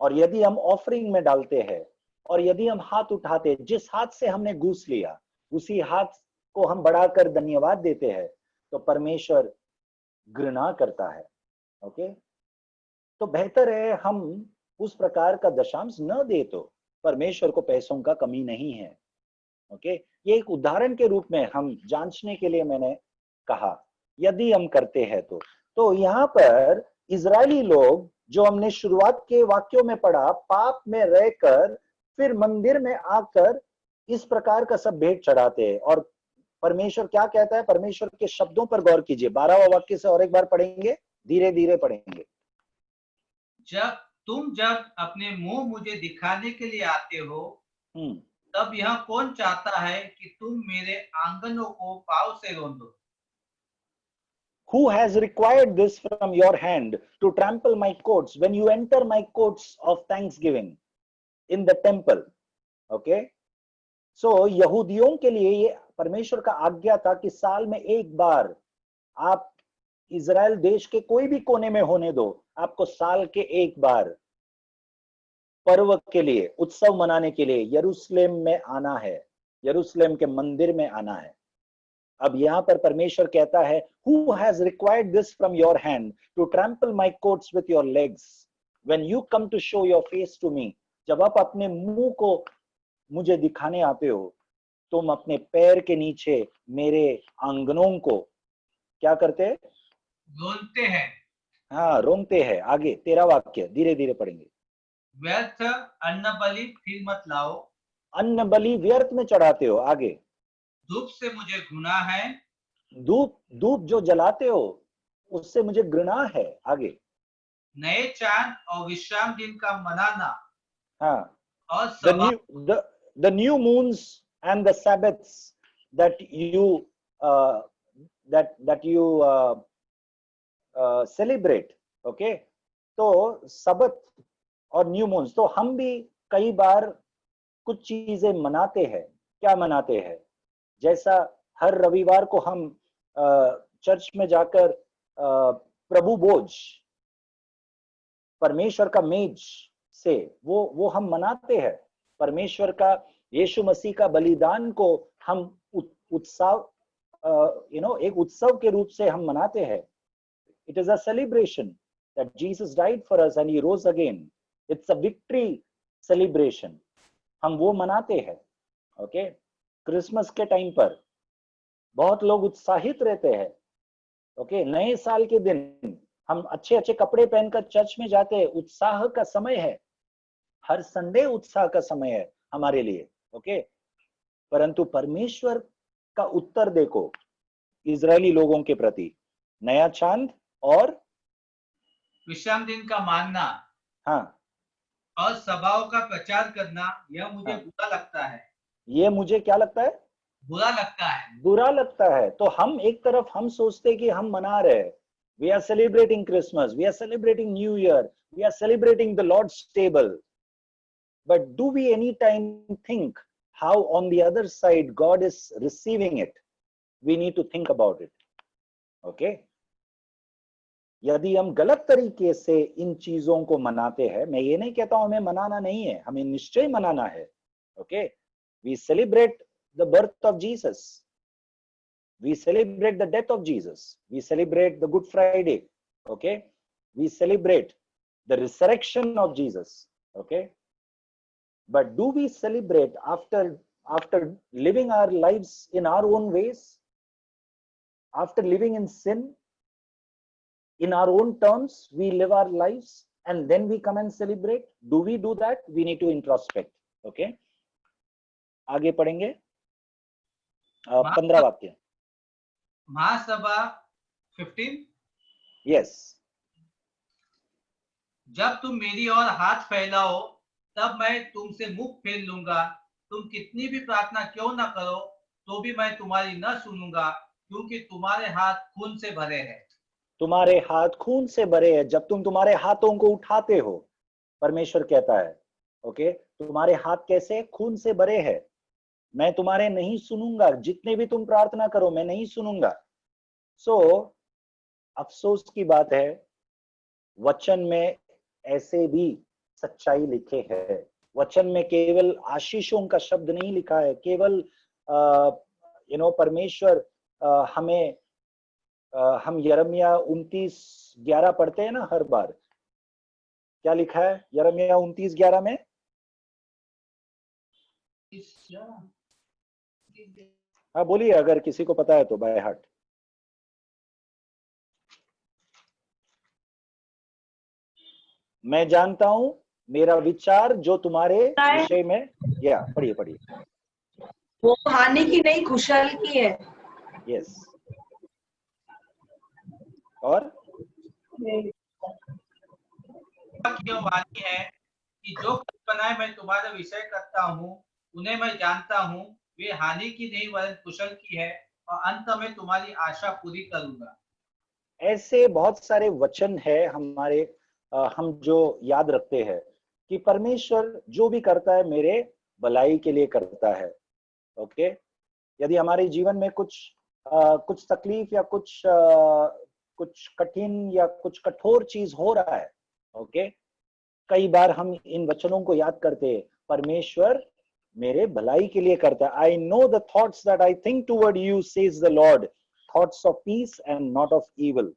और यदि हम ऑफरिंग में डालते हैं, और यदि हम हाथ उठाते, जिस हाथ से हमने घूस लिया उसी हाथ को हम बढ़ाकर धन्यवाद देते हैं, तो परमेश्वर घृणा करता है। ओके, तो बेहतर है हम उस प्रकार का दशांश न दे, तो परमेश्वर को पैसों का कमी नहीं है। ओके, ये एक उदाहरण के रूप में हम जांचने के लिए मैंने कहा, यदि हम करते हैं तो यहाँ पर इजरायली लोग, जो हमने शुरुआत के वाक्यों में पढ़ा, पाप में रहकर फिर मंदिर में आकर इस प्रकार का सब भेंट चढ़ाते हैं। और परमेश्वर क्या कहता है, परमेश्वर के शब्दों पर गौर कीजिए। 12वां वाक्य से और एक बार पढ़ेंगे, धीरे धीरे पढ़ेंगे। जब अपने मुंह मुझे दिखाने के लिए आते हो, तब यह कौन चाहता है कि तुम मेरे आंगनों को पांव से रौंदो? Who has required this from your hand to trample my courts when you enter my courts of thanksgiving in the temple? Okay, so यहूदियों के लिए ये परमेश्वर का आज्ञा था कि साल में एक बार आप इजराइल देश के कोई भी कोने में होने दो, आपको साल के एक बार पर्व के लिए, उत्सव मनाने के लिए यरूशलेम में आना है, यरूशलेम के मंदिर में आना है। अब यहाँ पर परमेश्वर कहता है, who has required this from your hand to trample my courts with your legs when you come to show your face to me? जब आप अपने मुंह को मुझे दिखाने आते हो, तुम अपने पैर के नीचे मेरे आंगनों को क्या करते हैं? रोनते हैं। हाँ, रोंगते हैं। आगे 13 वाक्य धीरे धीरे पढ़ेंगे। व्यर्थ अन्न बलि फिर मत लाओ, अन्न बलि व्यर्थ में चढ़ाते हो। आगे धूप से मुझे घृणा है, धूप जो जलाते हो उससे मुझे घृणा है। आगे नए चांद और विश्राम दिन का मनाना, हाँ, और the new moons and the Sabbaths that you celebrate, okay? तो सबत और न्यू मून्स, तो हम भी कई बार कुछ चीजें मनाते हैं। क्या मनाते हैं? जैसा हर रविवार को हम चर्च में जाकर प्रभु भोज, परमेश्वर का मेज से वो हम मनाते हैं। परमेश्वर का, यीशु मसीह का बलिदान को हम उत्सव एक उत्सव के रूप से हम मनाते हैं। It is a celebration that Jesus died for us and he rose again. It's a victory celebration. हम वो मनाते हैं। ओके, क्रिसमस के टाइम पर बहुत लोग उत्साहित रहते हैं। ओके, नए साल के दिन हम अच्छे अच्छे कपड़े पहनकर चर्च में जाते हैं। उत्साह का समय है, हर संडे उत्साह का समय है हमारे लिए। ओके, परंतु परमेश्वर का उत्तर देखो इजरायली लोगों के प्रति, नया चांद और विश्राम दिन का मानना, हाँ, और सभाओं का प्रचार करना, यह मुझे हाँ, बुरा लगता है। ये मुझे क्या लगता है? बुरा लगता है। बुरा लगता है। तो हम एक तरफ हम सोचते कि हम मना रहे हैं, we are celebrating Christmas, we are celebrating New Year, we are celebrating the Lord's table, but do we any time think how on the other side God is receiving it? We need to think about it. Okay? यदि हम गलत तरीके से इन चीजों को मनाते हैं, मैं ये नहीं कहता हूं हमें मनाना नहीं है, हमें निश्चय मनाना है। Okay, we celebrate the birth of Jesus, we celebrate the death of Jesus, we celebrate the Good Friday, okay, we celebrate the resurrection of Jesus. Okay, but do we celebrate after living our lives in our own ways, after living in sin? In our own terms, we live our lives and then we come and celebrate. Do we do that? We need to introspect. Okay. आगे पढ़ेंगे 15 वाक्य। महासभा 15। Yes. जब तुम मेरी ओर हाथ फैलाओ तब मैं तुमसे मुख फेर लूंगा। तुम कितनी भी प्रार्थना क्यों न करो तो भी मैं तुम्हारी न सुनूंगा, क्योंकि तुम्हारे हाथ खून से भरे हैं। तुम्हारे हाथ खून से भरे हैं। जब तुम तुम्हारे हाथों को उठाते हो, परमेश्वर कहता है, ओके, तुम्हारे हाथ कैसे? खून से भरे हैं। मैं तुम्हारे नहीं सुनूंगा, जितने भी तुम प्रार्थना करो मैं नहीं सुनूंगा। सो अफसोस की बात है, वचन में ऐसे भी सच्चाई लिखे है। वचन में केवल आशीषों का शब्द नहीं लिखा है, केवल परमेश्वर हमें हम यिर्मयाह 29:11 पढ़ते हैं ना हर बार। क्या लिखा है यिर्मयाह 29:11 में? हाँ बोलिए, अगर किसी को पता है तो बाय हार्ट। मैं जानता हूं मेरा विचार जो तुम्हारे विषय में, या पढ़िए। वो हानि की नहीं, कुशल की है। यस। और क्यों वाणी है कि जो कल्पनाएं मैं तुम्हारे विषय करता हूँ उन्हें मैं जानता हूँ, वे हानि की नहीं वरन कुशल की है, और अंत में तुम्हारी आशा पूरी करूंगा। ऐसे बहुत सारे वचन है हमारे, हम जो याद रखते हैं कि परमेश्वर जो भी करता है मेरे भलाई के लिए करता है। ओके, यदि हमारे जीवन में कुछ तकलीफ या कुछ कठिन या कुछ कठोर चीज हो रहा है, ओके, कई बार हम इन वचनों को याद करते हैं, परमेश्वर मेरे भलाई के लिए करता है। I know the thoughts that I think toward you says the lord, thoughts of peace and not of evil,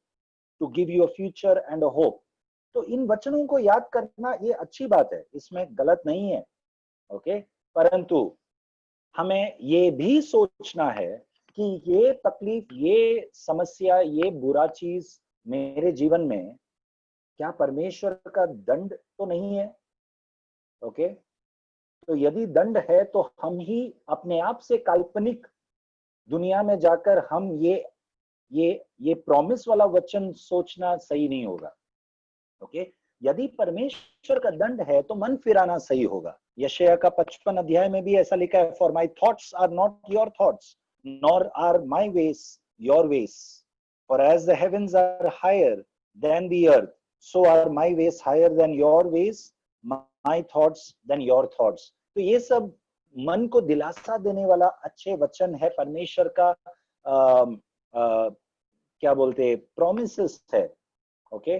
to give you a future and a hope. तो इन वचनों को याद करना ये अच्छी बात है, इसमें गलत नहीं है, ओके। परंतु हमें ये भी सोचना है कि ये तकलीफ, ये समस्या, ये बुरा चीज मेरे जीवन में क्या परमेश्वर का दंड तो नहीं है, ओके। तो यदि दंड है तो हम ही अपने आप से काल्पनिक दुनिया में जाकर हम ये प्रॉमिस वाला वचन सोचना सही नहीं होगा, ओके। यदि परमेश्वर का दंड है तो मन फिराना सही होगा। यशायाह का 55 अध्याय में भी ऐसा लिखा है, for my thoughts are not your thoughts nor are my ways your ways, for as the heavens are higher than the earth so are my ways higher than your ways, my thoughts than your thoughts. तो ये सब मन को दिलासा देने वाला अच्छे वचन है, परमेश्वर का क्या बोलते प्रोमिसेस है, ओके,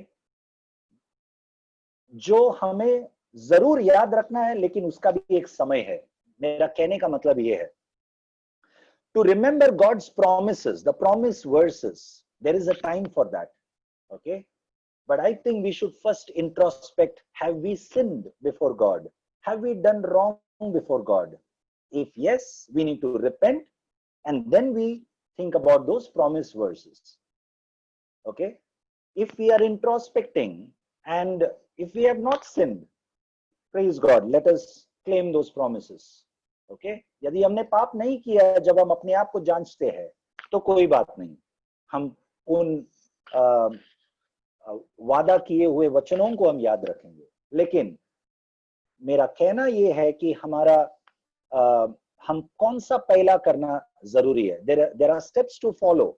जो हमें जरूर याद रखना है, लेकिन उसका भी एक समय है। मेरा कहने का मतलब ये है, to remember God's promises, the promise verses, there is a time for that, okay. But I think we should first introspect, have we sinned before God? Have we done wrong before God? If yes, we need to repent, and then we think about those promise verses, okay. If we are introspecting and if we have not sinned, praise God, let us claim those promises, okay. यदि हमने पाप नहीं किया, जब हम अपने आप को जांचते हैं तो कोई बात नहीं, हम उन वादा किए हुए वचनों को हम याद रखेंगे। लेकिन मेरा कहना यह है कि हमारा हम कौन सा पहला करना जरूरी है। there are steps to follow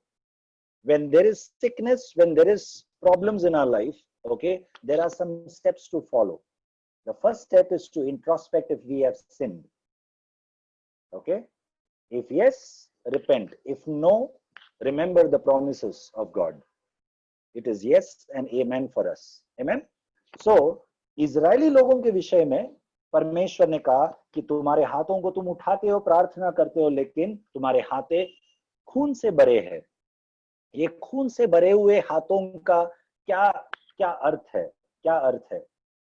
when there is sickness, when there is problems in our life, okay, there are some steps to follow. The first step is to introspect if we have sinned, okay. If yes, repent. If no, remember the promises of God. It is yes and amen for us, amen. So Israeli लोगों के विषय में परमेश्वर ने कहा कि तुम्हारे हाथों को तुम उठाते हो, प्रार्थना करते हो, लेकिन तुम्हारे हाथे खून से भरे हैं। ये खून से भरे हुए हाथों का क्या अर्थ है, क्या अर्थ है?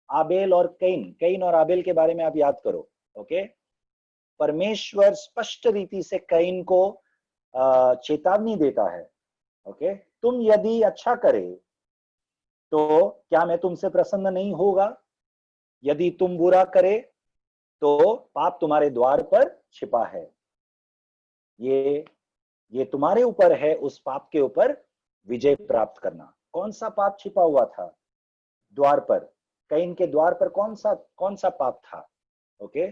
आबेल और कैन और आबेल के बारे में आप याद करो, ओके। परमेश्वर स्पष्ट रीति से कैन को चेतावनी देता है, ओके, तुम यदि अच्छा करे तो क्या मैं तुमसे प्रसन्न नहीं होगा? यदि तुम बुरा करे तो पाप तुम्हारे द्वार पर छिपा है, ये तुम्हारे ऊपर है उस पाप के ऊपर विजय प्राप्त करना। कौन सा पाप छिपा हुआ था द्वार पर? कैन के द्वार पर कौन सा पाप था? ओके,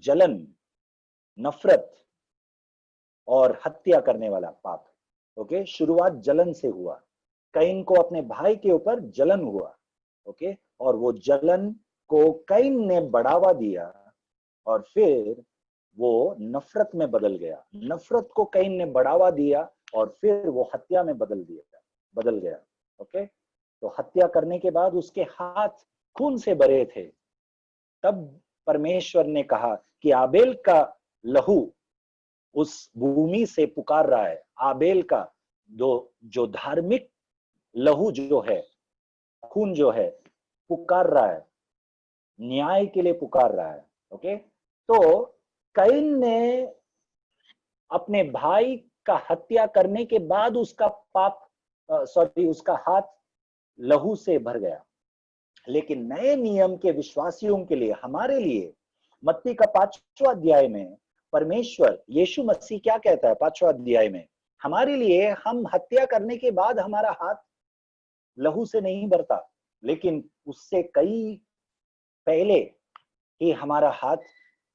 जलन, नफरत और हत्या करने वाला पाप। ओके, शुरुआत जलन से हुआ। कैन को अपने भाई के ऊपर जलन हुआ, ओके, और वो जलन को कैन ने बढ़ावा दिया और फिर वो नफरत में बदल गया। नफरत को कैन ने बढ़ावा दिया और फिर वो हत्या में बदल गया। ओके, तो हत्या करने के बाद उसके हाथ खून से भरे थे। तब परमेश्वर ने कहा कि आबेल का लहू उस भूमि से पुकार रहा है। आबेल का जो धार्मिक लहू जो है, खून जो है, पुकार रहा है, न्याय के लिए पुकार रहा है। ओके, तो कैन ने अपने भाई का हत्या करने के बाद उसका हाथ लहू से भर गया। लेकिन नए नियम के विश्वासियों के लिए, हमारे लिए मत्ती का 5वां अध्याय में परमेश्वर यीशु मसीह क्या कहता है? 5वां अध्याय में हमारे लिए, हम हत्या करने के बाद हमारा हाथ लहू से नहीं भरता, लेकिन उससे कई पहले ही हमारा हाथ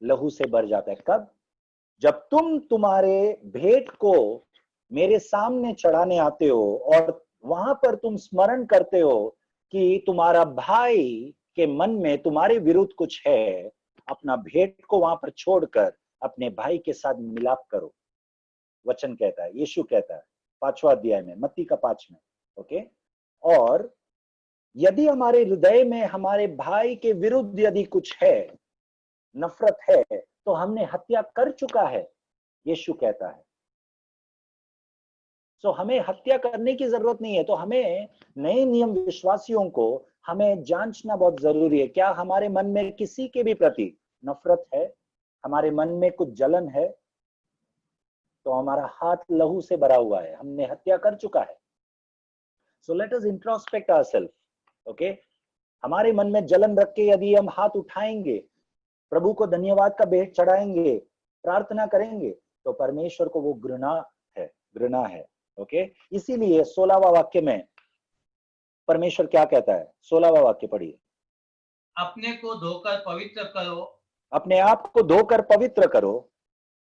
लहू से भर जाता है। कब? जब तुम तुम्हारे भेंट को मेरे सामने चढ़ाने आते हो और वहां पर तुम स्मरण करते हो कि तुम्हारा भाई के मन में तुम्हारे विरुद्ध कुछ है, अपना भेंट को वहां पर छोड़कर अपने भाई के साथ मिलाप करो। वचन कहता है, यीशु कहता है 5वां अध्याय में, मत्ती का 5 में। ओके, और यदि हमारे हृदय में हमारे भाई के विरुद्ध यदि कुछ है, नफरत है, तो हमने हत्या कर चुका है, यीशु कहता है। सो हमें हत्या करने की जरूरत नहीं है। तो हमें नए नियम विश्वासियों को हमें जांचना बहुत जरूरी है। क्या हमारे मन में किसी के भी प्रति नफरत है, हमारे मन में कुछ जलन है, तो हमारा हाथ लहू से भरा हुआ है, हमने हत्या कर चुका है। So let us introspect ourself, okay. हमारे मन में जलन रख के यदि हम हाथ उठाएंगे, प्रभु को धन्यवाद का भेंट चढ़ाएंगे, प्रार्थना करेंगे, तो परमेश्वर को वो घृणा है, ओके। इसीलिए 16वां वाक्य में परमेश्वर क्या कहता है? 16वां वाक्य पढ़िए। अपने को धोकर पवित्र करो, अपने आप को धोकर पवित्र करो,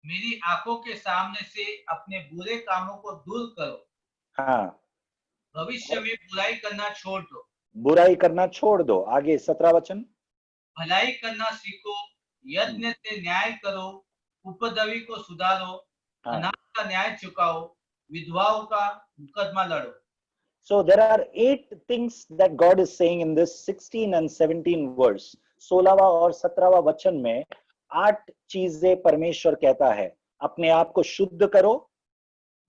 मेरी आंखों के सामने से अपने बुरे कामों को दूर करो। हाँ, भविष्य में बुराई करना छोड़ दो, बुराई करना छोड़ दो। आगे 17 वचन। भलाई करना सीखो, यत्न से न्याय करो, उपद्रवी को सुधारो, अनाथ का न्याय चुकाओ, विधवाओं का मुकदमा लड़ो। So there are 8 things that God is saying in this 16 and 17 verse. 16वां और 17वां वचन में 8 चीजें परमेश्वर कहता है। अपने आप को शुद्ध करो,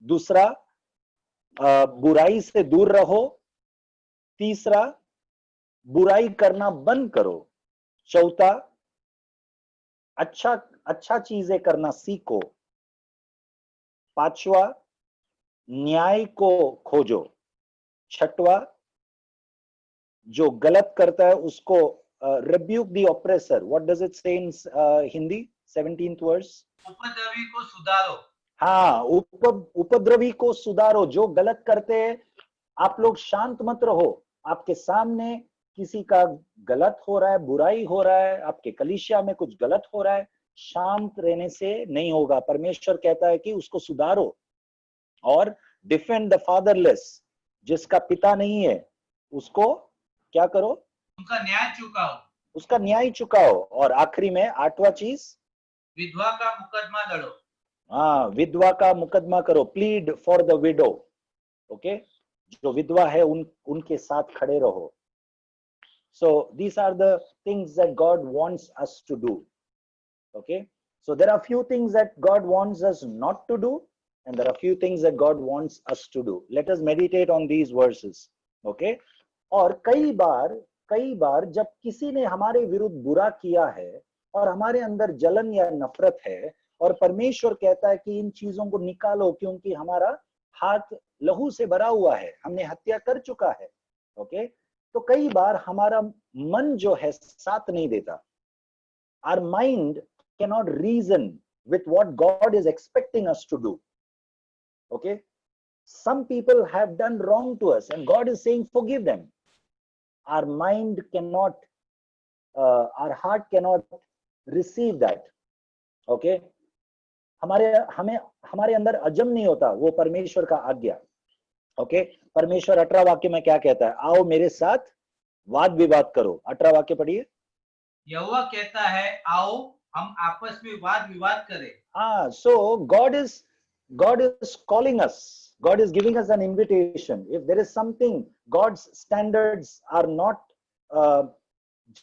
दूसरा बुराई से दूर रहो, तीसरा बुराई करना बंद करो, चौथा अच्छा चीजें करना सीखो, पांचवा न्याय को खोजो, छठवा जो गलत करता है उसको rebuke the oppressor. What does it say in Hindi? 17th verse. उपद्रवी को सुधारो। हाँ, उपद्रवी को सुधारो। जो गलत करते हैं, आप लोग शांत मत रहो। आपके सामने किसी का गलत हो रहा है, बुराई हो रहा है, आपके कलीसिया में कुछ गलत हो रहा है, शांत रहने से नहीं होगा। परमेश्वर कहता है कि उसको सुधारो। और डिफेंड द फादरलेस, जिसका पिता नहीं है उसको क्या करो? उनका न्याय चुकाओ, उसका न्याय चुकाओ। और आखिरी में 8वां चीज, विधवा का मुकदमा लड़ो। हाँ, विधवा का मुकदमा करो, plead for the widow, okay. जो विधवा है उनके साथ खड़े रहो। So these are the things that God wants us to do, okay. So there are few things that God wants us not to do, and there are few things that God wants us to do. Let us meditate on these verses, okay. और कई बार जब किसी ने हमारे विरुद्ध बुरा किया है और हमारे अंदर जलन या नफरत है, और परमेश्वर कहता है कि इन चीजों को निकालो क्योंकि हमारा हाथ लहू से भरा हुआ है, हमने हत्या कर चुका है, ओके। तो कई बार हमारा मन जो है साथ नहीं देता। Our mind cannot reason with what God is expecting us to do, okay. Some people have done wrong to us and God is saying forgive them. Our mind cannot, our heart cannot receive that, okay. हमारे अंदर अजम नहीं होता वो परमेश्वर का आज्ञा, okay. परमेश्वर 18 वाक्य में क्या कहता है? आओ मेरे साथ वाद विवाद करो। 18 वाक्य पढ़िए। यहोवा कहता है आओ हम आपस में वाद विवाद करें। हाँ, so God is calling us. God is giving us an invitation. If there is something, God's standards are not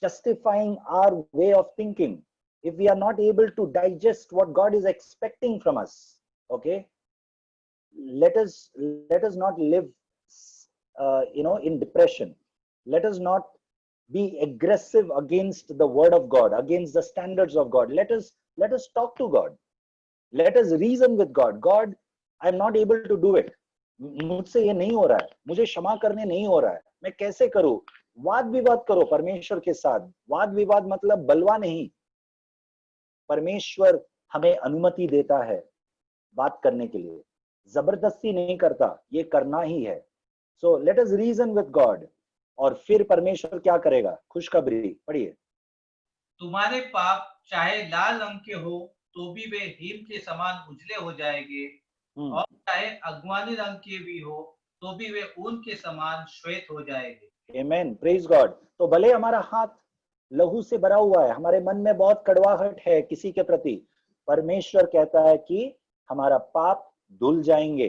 justifying our way of thinking. If we are not able to digest what God is expecting from us, okay, let us not live, in depression. Let us not be aggressive against the word of God, against the standards of God. Let us talk to God. Let us reason with God. God, I am not able to do it. मुझसे ये नहीं हो रहा है, मुझे क्षमा करने नहीं हो रहा है, मैं कैसे करूं? वाद विवाद करो परमेश्वर के साथ। वाद विवाद मतलब बलवा नहीं। परमेश्वर हमें अनुमति देता है बात करने के लिए, जबरदस्ती नहीं करता, ये करना ही है। So let us reason with God. और फिर परमेश्वर क्या करेगा? खुशखबरी पढ़िए। तुम्हारे पाप चाहे लाल रंग के हो तो भी वे हिम के समान उजले हो जाएंगे, और चाहे अगवानी रंग के भी हो तो भी वे ऊन के समान श्वेत हो जाएंगे। आमेन, प्रेज गॉड। तो भले हमारा हाथ लहू से भरा हुआ है, हमारे मन में बहुत कड़वाहट है किसी के प्रति, परमेश्वर कहता है कि हमारा पाप धुल जाएंगे।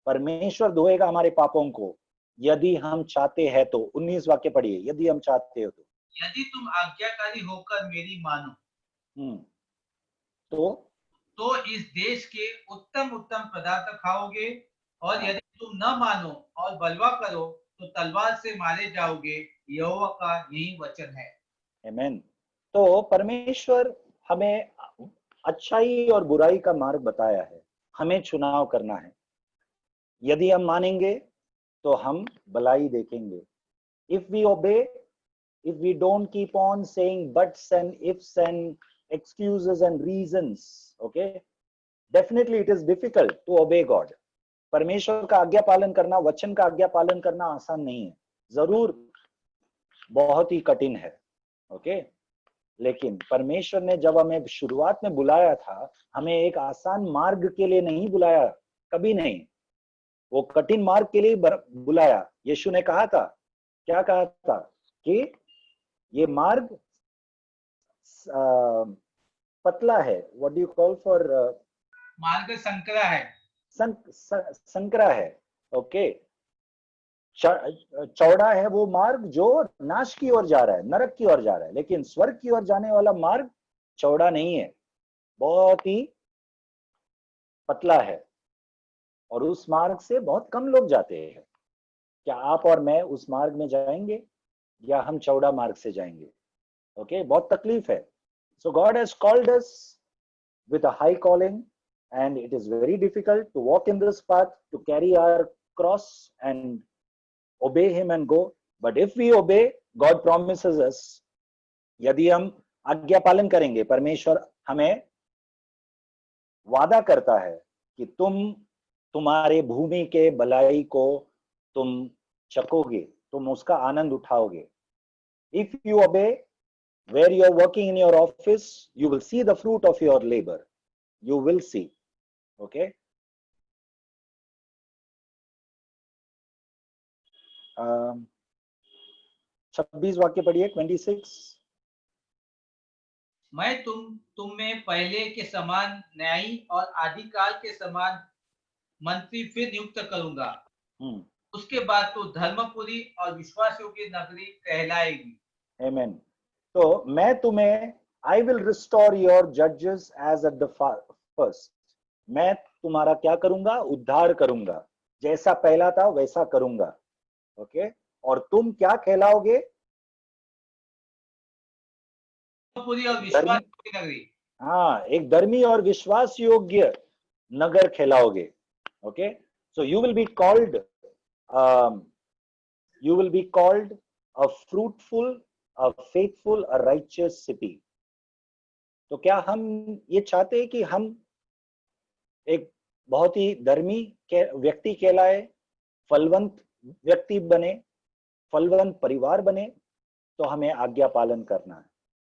परमेश्वर धोएगा हमारे पापों को यदि हम चाहते हैं तो। 19 वाक्य पढ़िए। यदि हम चाहते हो तो। यदि तुम आज्ञाकारी होकर मेरी मानो। तो इस देश के उत्तम उत्तम पदार्थ खाओगे, और यदि तुम न मानो और बलवा करो तो तलवार से मारे जाओगे। यहोवा का यही वचन है। आमीन। तो परमेश्वर हमें अच्छाई और बुराई का मार्ग बताया है, हमें चुनाव करना है। यदि हम मानेंगे तो हम भलाई देखेंगे। If we obey, if we don't keep on saying buts and ifs and excuses and reasons, okay, definitely it is difficult to obey God. परमेश्वर का आज्ञा पालन करना, वचन का आज्ञा पालन करना आसान नहीं है, जरूर बहुत ही कठिन है, ओके। लेकिन परमेश्वर ने जब हमें शुरुआत में बुलाया था, हमें एक आसान मार्ग के लिए नहीं बुलाया, कभी नहीं। वो कठिन मार्ग के लिए बुलाया। यीशु ने कहा था, क्या कहा था कि ये मार्ग पतला है, what do you call for, मार्ग संकरा है, संकरा है, ओके। चौड़ा है वो मार्ग जो नाश की ओर जा रहा है, नरक की ओर जा रहा है, लेकिन स्वर्ग की ओर जाने वाला मार्ग चौड़ा नहीं है, बहुत ही पतला है, और उस मार्ग से बहुत कम लोग जाते हैं। क्या आप और मैं उस मार्ग में जाएंगे या हम चौड़ा मार्ग से जाएंगे? ओके, बहुत तकलीफ है। So God has called us with a high calling, and it is very difficult to walk in this path, to carry our cross and obey him and go. But if we obey, God promises us, यदि हम आज्ञा पालन करेंगे, परमेश्वर हमें वादा करता है कि तुम्हारे भूमि के भलाई को तुम चखोगे, तुम उसका आनंद उठाओगे। If you obey, where you are working in your office, you will see the fruit of your labor. You will see. Okay. 26 वाक्य पढ़िए, 26। मैं तुम में पहले के समान न्यायी और आदिकाल के समान मंत्री फिर नियुक्त करूंगा। उसके बाद तो धर्मपुरी और विश्वास योग्य नगरी कहलाएगी। आमीन। तो मैं तुम्हें, I will restore your judges as at the first. मैं तुम्हारा क्या करूंगा? उद्धार करूंगा, जैसा पहला था वैसा करूंगा, ओके। और तुम क्या कहलाओगे? पूरी और विश्वास योग्य नगरी। हाँ, एक धर्मी और विश्वास योग्य नगर कहलाओगे, okay. So you will be called a fruitful, a faithful, a righteous city. तो क्या हम ये चाहते हैं कि हम एक बहुत ही धर्मी व्यक्ति कहलाए, फलवंत व्यक्ति बने, फलवंत परिवार बने? तो हमें आज्ञा पालन करना है,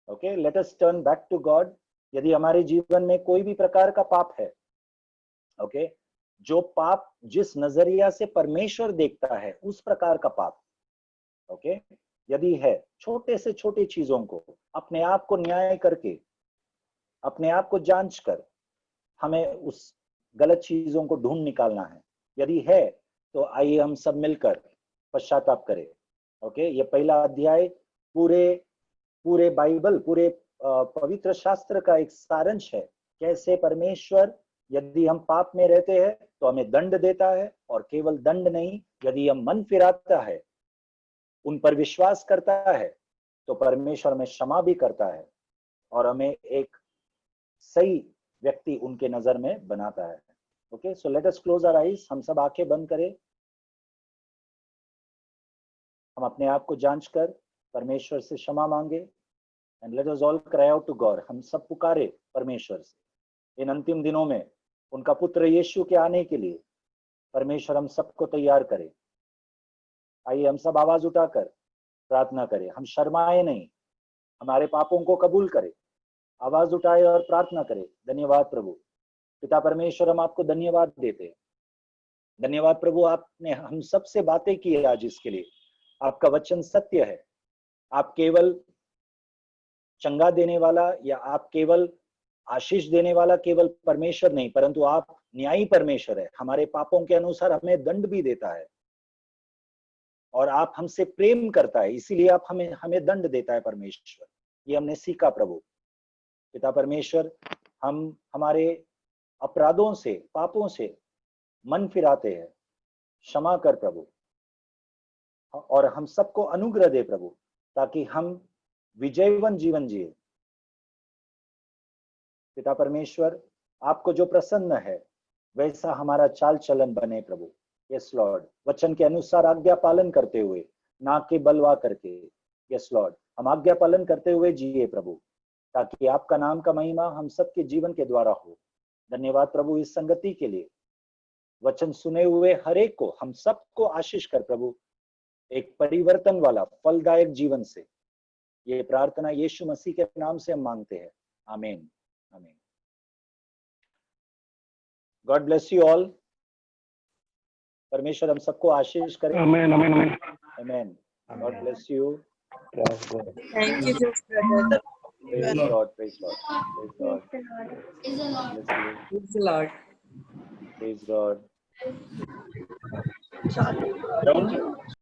okay. Let us turn back to God. यदि हमारे जीवन में कोई भी प्रकार का पाप है, ओके, जो पाप जिस नजरिया से परमेश्वर देखता है उस प्रकार का पाप, ओके, यदि है, छोटे से छोटे चीजों को अपने आप को न्याय करके, अपने आप को जांच कर हमें उस गलत चीजों को ढूंढ निकालना है। यदि है तो आइए हम सब मिलकर पश्चाताप करें, ओके। ये पहला अध्याय पूरे बाइबल, पूरे पवित्र शास्त्र का एक सारांश है, कैसे परमेश्वर यदि हम पाप में रहते हैं तो हमें दंड देता है, और केवल दंड नहीं, यदि हम मन फिराता है, उन पर विश्वास करता है, तो परमेश्वर हमें क्षमा भी करता है और हमें एक सही व्यक्ति उनके नजर में बनाता है, okay. So let us close our eyes. हम सब आंखें बंद करें, हम अपने आप को जांच कर परमेश्वर से क्षमा मांगे, and let us all cry out to God. हम सब पुकारे परमेश्वर से इन अंतिम दिनों में उनका पुत्र यीशु के आने के लिए। परमेश्वर हम सबको तैयार करे। आइए हम सब आवाज उठाकर प्रार्थना करें, हम शर्माए नहीं, हमारे पापों को कबूल करें, आवाज उठाए और प्रार्थना करें। धन्यवाद प्रभु पिता परमेश्वर, हम आपको धन्यवाद देते हैं। धन्यवाद प्रभु, आपने हम सब से बातें की है आज, इसके लिए आपका वचन सत्य है। आप केवल चंगा देने वाला या आप केवल आशीष देने वाला केवल परमेश्वर नहीं, परंतु आप न्यायी परमेश्वर है। हमारे पापों के अनुसार हमें दंड भी देता है, और आप हमसे प्रेम करता है, इसीलिए आप हमें दंड देता है परमेश्वर। ये हमने सीखा प्रभु पिता परमेश्वर। हम हमारे अपराधों से, पापों से मन फिराते हैं, क्षमा कर प्रभु, और हम सबको अनुग्रह दे प्रभु, ताकि हम विजयवन जीवन जिए। पिता परमेश्वर, आपको जो प्रसन्न है वैसा हमारा चाल चलन बने प्रभु। यस लॉर्ड, वचन के अनुसार आज्ञा पालन करते हुए, ना के बलवा करके। यस लॉर्ड, हम आज्ञा पालन करते हुए जिए प्रभु, ताकि आपका नाम का महिमा हम सबके जीवन के द्वारा हो। धन्यवाद प्रभु इस संगति के लिए। वचन सुने हुए हर एक को, हम सबको आशीष कर प्रभु, एक परिवर्तन वाला फलदायक जीवन से। ये प्रार्थना यीशु मसीह के नाम से हम मांगते हैं। आमीन, आमीन। God bless you all. परमेश्वर हम सबको आशीष करे। आमीन, आमीन, आमीन। आमीन। God bless you. Thank you, brother. Praise Lord, praise Lord, praise Lord. Praise the Lord. Praise the Lord. Praise God. Thank you.